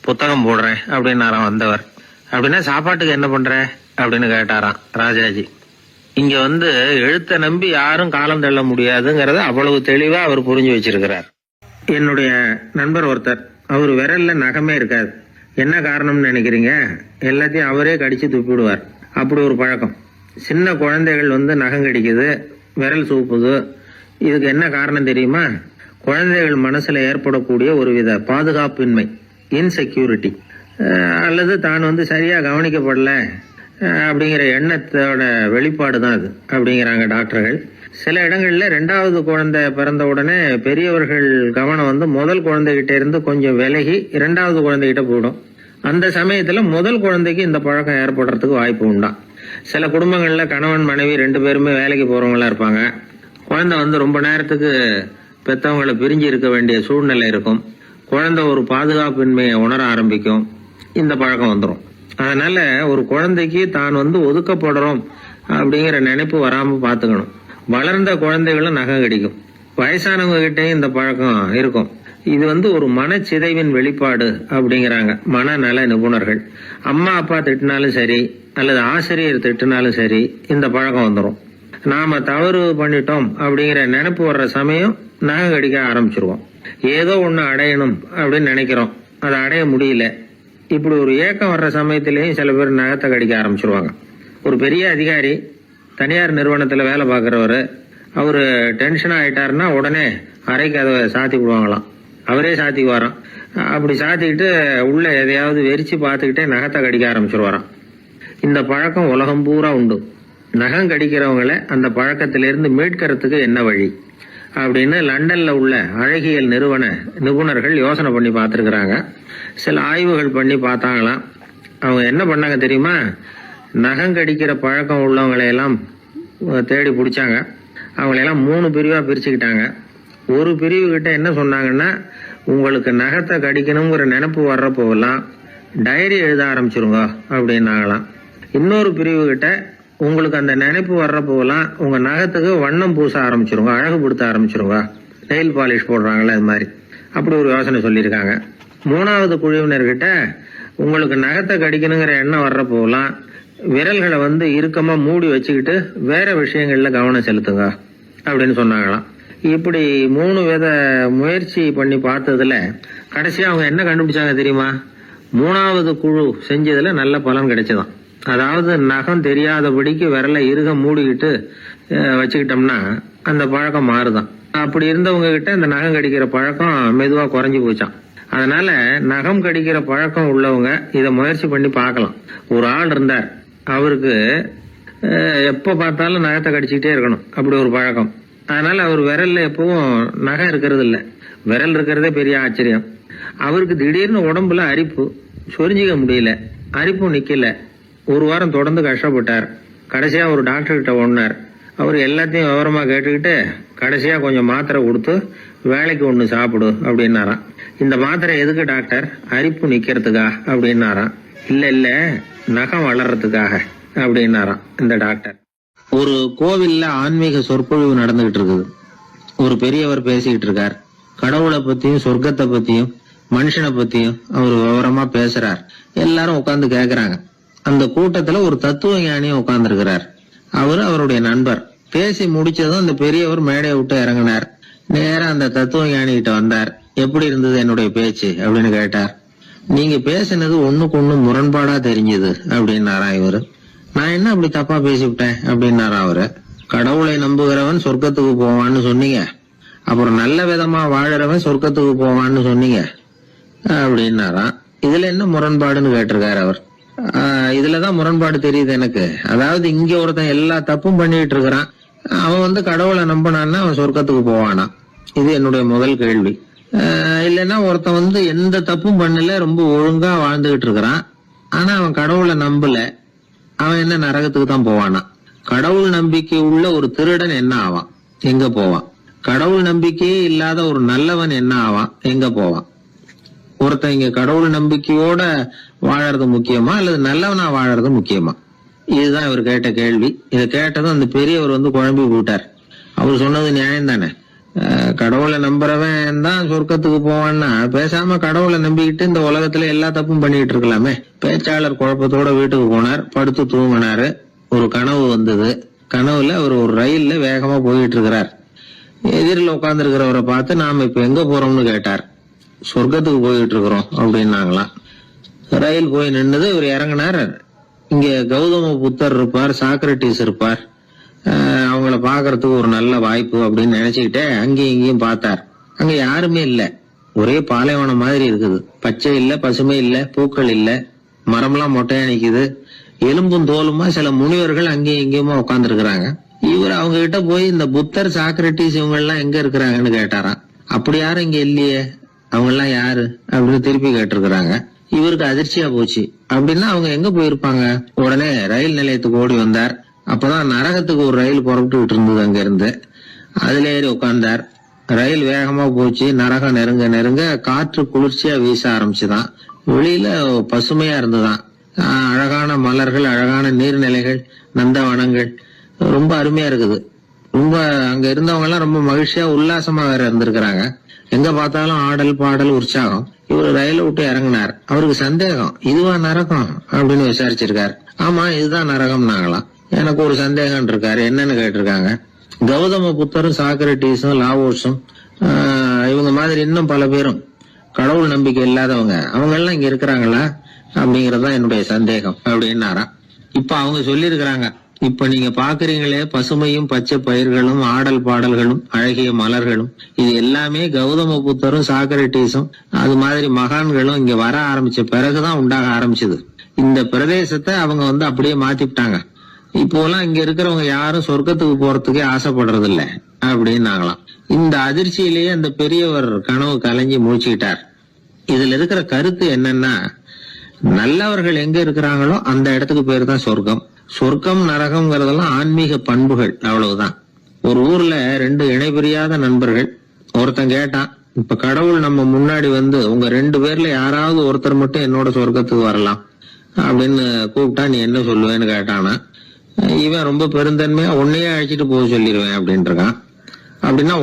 புத்தகம் போடுறேன் அப்படின்னாராம் வந்தவர். அப்படின்னா சாப்பாட்டுக்கு என்ன பண்ற அப்படின்னு கேட்டாராம் ராஜாஜி. இங்க எழுத்த நம்பி யாரும் காலம் தள்ள முடியாதுங்கிறத அவ்வளவு தெளிவா அவர் புரிஞ்சு வச்சிருக்கிறார். என்னுடைய நண்பர் ஒருத்தர், அவர் விரல்ல நகமே இருக்காது. என்ன காரணம்னு நினைக்கிறீங்க? எல்லாத்தையும் அவரே கடிச்சு துப்பிடுவார். அப்படி ஒரு பழக்கம். சின்ன குழந்தைகள் நகம் கடிக்குது, விரல் சூப்புது. இதுக்கு என்ன காரணம் தெரியுமா? குழந்தைகள் மனசுல ஏற்படக்கூடிய ஒருவித பாதுகாப்பின்மை, இன்செக்யூரிட்டி, அல்லது தான் சரியா கவனிக்கப்படல அப்படிங்கிற எண்ணத்தோட வெளிப்பாடு தான் அது அப்படிங்கிறாங்க டாக்டர்கள். சில இடங்கள்ல 2வது குழந்தை பிறந்த உடனே பெரியவர்கள் கவனம் முதல் குழந்தைகிட்ட இருந்து கொஞ்சம் விலகி 2வது குழந்தைகிட்ட போயிடும். அந்த சமயத்துல முதல் குழந்தைக்கு இந்த பழக்கம் ஏற்படுறதுக்கு வாய்ப்பு உண்டா. சில குடும்பங்கள்ல கணவன் மனைவி 2 பேருமே வேலைக்கு போறவங்களா இருப்பாங்க. குழந்தை ரொம்ப நேரத்துக்கு பெத்தவங்களை பிரிஞ்சு இருக்க வேண்டிய சூழ்நிலை இருக்கும். குழந்தை ஒரு பாதுகாப்பின்மையை உணர ஆரம்பிக்கும். இந்த பழக்கம் வந்துடும். அதனால ஒரு குழந்தைக்கு தான் ஒதுக்கப்படுறோம் அப்படிங்கிற நினைப்பு வராம பாத்துக்கணும். வளர்ந்த குழந்தைகளும் நகம் கடிக்கும். வயசானவங்க கிட்டையும் இந்த பழக்கம் இருக்கும். இது ஒரு மனச்சிதைவின் வெளிப்பாடு அப்படிங்கிறாங்க மனநல நிபுணர்கள். அம்மா அப்பா திட்டினாலும் சரி, அல்லது ஆசிரியர் திட்டினாலும் சரி, இந்த பழக்கம் வந்துடும். நாம தவறு பண்ணிட்டோம் அப்படிங்கிற நினைப்பு வர்ற சமயம் நகம் கடிக்க ஆரம்பிச்சிருவோம். ஏதோ ஒண்ணு அடையணும் அப்படின்னு நினைக்கிறோம், அதை அடைய முடியல. இப்படி ஒரு ஏக்கம் வர்ற சமயத்திலேயும் சில பேர் நகத்தை கடிக்க ஆரம்பிச்சிருவாங்க. ஒரு பெரிய அதிகாரி, தனியார் நிறுவனத்துல வேலை பார்க்கறவரு, அவரு டென்ஷன் ஆயிட்டாருன்னா உடனே அறைக்கு அதை சாத்தி விடுவாங்களாம். அவரே சாத்திக்குவாராம். அப்படி சாத்திக்கிட்டு உள்ள எதையாவது வெறிச்சு பார்த்துக்கிட்டே நகத்தை கடிக்க ஆரம்பிச்சிருவாராம். இந்த பழக்கம் உலகம் பூரா உண்டு. நகம் கடிக்கிறவங்களை அந்த பழக்கத்திலிருந்து மீட்கிறதுக்கு என்ன வழி அப்படின்னு லண்டன்ல உள்ள அழகியல் நிறுவன நிபுணர்கள் யோசனை பண்ணி பார்த்திருக்கிறாங்க. சில ஆய்வுகள் பண்ணி பார்த்தாங்களாம். அவங்க என்ன பண்ணாங்க தெரியுமா? நகம் கடிக்கிற பழக்கம் உள்ளவங்களையெல்லாம் தேடி பிடிச்சாங்க. அவங்களையெல்லாம் 3 பிரிவா பிரிச்சுக்கிட்டாங்க. ஒரு பிரிவு கிட்ட என்ன சொன்னாங்கன்னா, உங்களுக்கு நகத்தை கடிக்கணுங்கிற நினைப்பு வர்றப்போவெல்லாம் டைரி எழுத ஆரம்பிச்சிருங்க அப்படின்னாங்களாம். இன்னொரு பிரிவு கிட்ட உங்களுக்கு அந்த நினைப்பு வர்றப்போலாம் உங்க நகத்துக்கு வண்ணம் பூச ஆரம்பிச்சிருங்க, அழகுபடுத்த ஆரம்பிச்சிருங்க, நெயில் பாலிஷ் போடுறாங்களே அது மாதிரி, அப்படி ஒரு யோசனை சொல்லியிருக்காங்க. மூணாவது குழுவினர்கிட்ட உங்களுக்கு நகத்தை கடிக்கணுங்கிற எண்ணம் வர்றப்போலாம் விரல்களை இறுக்கமா மூடி வச்சுக்கிட்டு வேற விஷயங்கள்ல கவனம் செலுத்துங்க அப்படின்னு சொன்னாங்களாம். இப்படி 3 வித முயற்சி பண்ணி பார்த்ததுல கடைசியா அவங்க என்ன கண்டுபிடிச்சாங்க தெரியுமா? 3வது குழு செஞ்சதுல நல்ல பலன் கிடைச்சதாம். அதாவது நகம் தெரியாதபடிக்கு விரலை இறுக மூடிக்கிட்டு வச்சுக்கிட்டோம்னா அந்த பழக்கம் மாறுதான். அப்படி இருந்தவங்க கிட்ட இந்த நகம் கடிக்கிற பழக்கம் மெதுவா குறைஞ்சு போச்சான். அதனால நகம் கடிக்கிற பழக்கம் உள்ளவங்க இதை முயற்சி பண்ணி பார்க்கலாம். ஒரு ஆள் இருந்தார், அவருக்கு எப்ப பார்த்தாலும் நகத்தை கடிச்சுக்கிட்டே இருக்கணும், அப்படி ஒரு பழக்கம். அதனால அவர் விரல்ல எப்பவும் நகம் இருக்கிறது இல்ல, விரல் இருக்கிறதே பெரிய ஆச்சரியம். அவருக்கு திடீர்னு உடம்புல அரிப்பு, சொரிஞ்சிக்க முடியல, அரிப்பும் நிக்கல. ஒரு வாரம் தொடர்ந்து கஷ்டப்பட்டார். கடைசியா ஒரு டாக்டர் கிட்ட ஓடினார். அவர் எல்லாத்தையும் விவரமா கேட்டுக்கிட்டு கடைசியா கொஞ்சம் மாத்திரை கொடுத்து வேலைக்கு ஒண்ணு சாப்பிடு அப்படின்னாராம். இந்த மாத்திரை எதுக்கு டாக்டர்? அரிப்பு நிக்கிறதுக்கா அப்படின்னாராம். இல்ல நகம் வளர்றதுக்காக அப்படின்னாராம் இந்த டாக்டர். ஒரு கோவில்ல ஆன்மீக சொற்பொழிவு நடந்துகிட்டு இருக்குது. ஒரு பெரியவர் பேசிக்கிட்டு இருக்கார். கடவுளை பத்தியும் சொர்க்கத்தை பத்தியும் மனுஷனை பத்தியும் அவர் விவரமா பேசுறார். எல்லாரும் உட்கார்ந்து கேக்குறாங்க. அந்த கூட்டத்துல ஒரு தத்துவ ஞானியும் உட்கார்ந்து இருக்கிறார். அவரு அவருடைய நண்பர். பேசி முடிச்சதும் அந்த பெரியவர் மேடையை விட்டு இறங்கினார். நேரா அந்த தத்துவ ஞானி கிட்ட வந்தார். எப்படி இருந்தது என்னுடைய பேச்சு அப்படின்னு கேட்டார். நீங்க பேசினது ஒண்ணுக்கு ஒண்ணு முரண்பாடா தெரிஞ்சது அப்படின்னாராம் இவரு. நான் என்ன அப்படி தப்பா பேசிவிட்டேன் அப்படின்னாராம் அவரு. கடவுளை நம்புகிறவன் சொர்க்கத்துக்கு போவான்னு சொன்னீங்க, அப்புறம் நல்ல விதமா வாழறவன் சொர்க்கத்துக்கு போவான்னு சொன்னீங்க அப்படின்னாராம். இதுல என்ன முரண்பாடுன்னு கேட்டிருக்காரு அவர். இதுலதான் முரண்பாடு தெரியுது எனக்கு. அதாவது இங்க ஒருத்தன் எல்லா தப்பும் பண்ணிட்டு இருக்கிறான், அவன் கடவுளை நம்பினான்னா அவன் சொர்க்கத்துக்கு போவானா? இது என்னுடைய முதல் கேள்வி. இல்லைன்னா ஒருத்தன் எந்த தப்பும் பண்ணல, ரொம்ப ஒழுங்கா வாழ்ந்துகிட்டு இருக்கிறான், ஆனா அவன் கடவுளை நம்பல, அவன் என்ன நரகத்துக்கு தான் போவானா? கடவுள் நம்பிக்கை உள்ள ஒரு திருடன் என்ன ஆவான், எங்க போவான்? கடவுள் நம்பிக்கையே இல்லாத ஒரு நல்லவன் என்ன ஆவான், எங்க போவான்? ஒருத்தன் இங்க கடவுள் நம்பிக்கையோட வாழறது முக்கியமா அல்லது நல்லவனா வாழறது முக்கியமா? இதுதான் இவர் கேட்ட கேள்வி. இதை கேட்டதும் அந்த பெரியவர் குழம்பி போட்டார். அவர் சொன்னது நியாயம் தானே. கடவுளை நம்புறவன் தான் சொர்க்கத்துக்கு போவான்னா பேசாம கடவுளை நம்பிக்கிட்டு இந்த உலகத்துல எல்லா தப்பும் பண்ணிட்டு இருக்கலாமே. பேச்சாளர் குழப்பத்தோட வீட்டுக்கு போனார். படுத்து தூங்கினாரு. ஒரு கனவு வந்தது. கனவுல அவர் ஒரு ரயில்ல வேகமா போயிட்டு இருக்கிறார். எதிரில் உட்கார்ந்து இருக்கிறவரை பார்த்து நாம இப்ப எங்க போறோம்னு கேட்டார். சொர்க்கத்துக்கு போயிட்டு இருக்கிறோம் அப்படின்னாங்களாம். ரயில் போய் நின்னுது. இவர் இறங்கினார். இங்க கௌதம புத்தர் இருப்பார், சாக்ரட்டிஸ் இருப்பார், அவங்கள பாக்குறதுக்கு ஒரு நல்ல வாய்ப்பு அப்படின்னு நினைச்சுக்கிட்டே அங்கேயும் இங்கேயும் பார்த்தார். அங்க யாருமே இல்ல. ஒரே பாலைவனம் மாதிரி இருக்குது. பச்சை இல்ல, பசுமை இல்ல, பூக்கள் இல்ல, மரம்லாம் மொட்டையா நிக்குது. எலும்பும் தோலுமா சில முனிவர்கள் அங்கேயும் இங்கேயுமா உட்கார்ந்து இருக்கிறாங்க. இவர் அவங்க கிட்ட போய் இந்த புத்தர், சாக்ரட்டிஸ் இவங்க எல்லாம் எங்க இருக்கிறாங்கன்னு கேட்டாராம். அப்படி யாரும் இங்க இல்லையே, அவங்க எல்லாம் யாரு அப்படின்னு திருப்பி கேட்டிருக்கிறாங்க. இவருக்கு அதிர்ச்சியா போச்சு. அப்படின்னா அவங்க எங்க போயிருப்பாங்க? உடனே ரயில் நிலையத்துக்கு ஓடி வந்தார். அப்பதான் நரகத்துக்கு ஒரு ரயில் புறப்பட்டு இருந்தது. அங்க இருந்து அதுல ஏறி உட்கார்ந்தார். ரயில் வேகமா போச்சு. நரகம் நெருங்க நெருங்க காற்று குளிர்ச்சியா வீச ஆரம்பிச்சுதான். வெளியில பசுமையா இருந்துதான். அழகான மலர்கள், அழகான நீர்நிலைகள், நந்தவனங்கள், ரொம்ப அருமையா இருக்குது. ரொம்ப அங்க இருந்தவங்க எல்லாம் ரொம்ப மகிழ்ச்சியா உல்லாசமா வேற இருந்திருக்கிறாங்க. எங்க பார்த்தாலும் ஆடல் பாடல் உற்சாகம். இவர் ரயில விட்டு இறங்கினார். அவருக்கு சந்தேகம், இதுவா நரகம் அப்படின்னு விசாரிச்சிருக்காரு. ஆமா இதுதான் நரகம் நாங்களாம். எனக்கு ஒரு சந்தேகம் இருக்காரு. என்னன்னு கேட்டிருக்காங்க. கௌதம புத்தரும் சாக்ரட்டிஸும் லாவோஸும் இவங்க மாதிரி இன்னும் பல பேரும் கடவுள் நம்பிக்கை இல்லாதவங்க அவங்க எல்லாம் இங்க இருக்கிறாங்களா அப்படிங்கறதுதான் என்னுடைய சந்தேகம் அப்படின்னாராம். இப்ப அவங்க சொல்லியிருக்கிறாங்க, இப்ப நீங்க பாக்குறீங்களே பசுமையும் பச்சை பயிர்களும் ஆடல் பாடல்களும் அழகிய மலர்களும், இது எல்லாமே கௌதம புத்தரும் சாக்ரட்டிஸும் அது மாதிரி மகான்களும் இங்க வர ஆரம்பிச்ச பிறகுதான் உண்டாக ஆரம்பிச்சது. இந்த பிரதேசத்தை அவங்க அப்படியே மாத்திவிட்டாங்க. இப்போலாம் இங்க இருக்கிறவங்க யாரும் சொர்க்கத்துக்கு போறதுக்கே ஆசைப்படுறது இல்ல அப்படின்னாங்களாம். இந்த அதிர்ச்சியிலேயே அந்த பெரியவர் கனவு கலைஞ்சி மூழ்கிட்டார். இதுல இருக்கிற கருத்து என்னன்னா, நல்லவர்கள் எங்க இருக்கிறாங்களோ அந்த இடத்துக்கு பேர் தான் சொர்க்கம். சொர்க்கம் நரகம்ங்கிறதெல்லாம் ஆன்மீக பண்புகள், அவ்வளவுதான். ஒரு ஊர்ல 2 இணைபிரியாத நண்பர்கள். ஒருத்தன் கேட்டான், இப்ப கடவுள் நம்ம முன்னாடி வந்து உங்க 2 பேர்ல யாராவது ஒருத்தர் மட்டும் என்னோட சொர்க்கத்துக்கு வரலாம் அப்படின்னு கூப்பிட்டா நீ என்ன சொல்லுவேன்னு கேட்டானா, இவன் ரொம்ப பெருந்தன்மையா உன்னையே அழைச்சிட்டு போக சொல்லிடுவேன் அப்படின்ட்டு இருக்கான். அப்படின்னா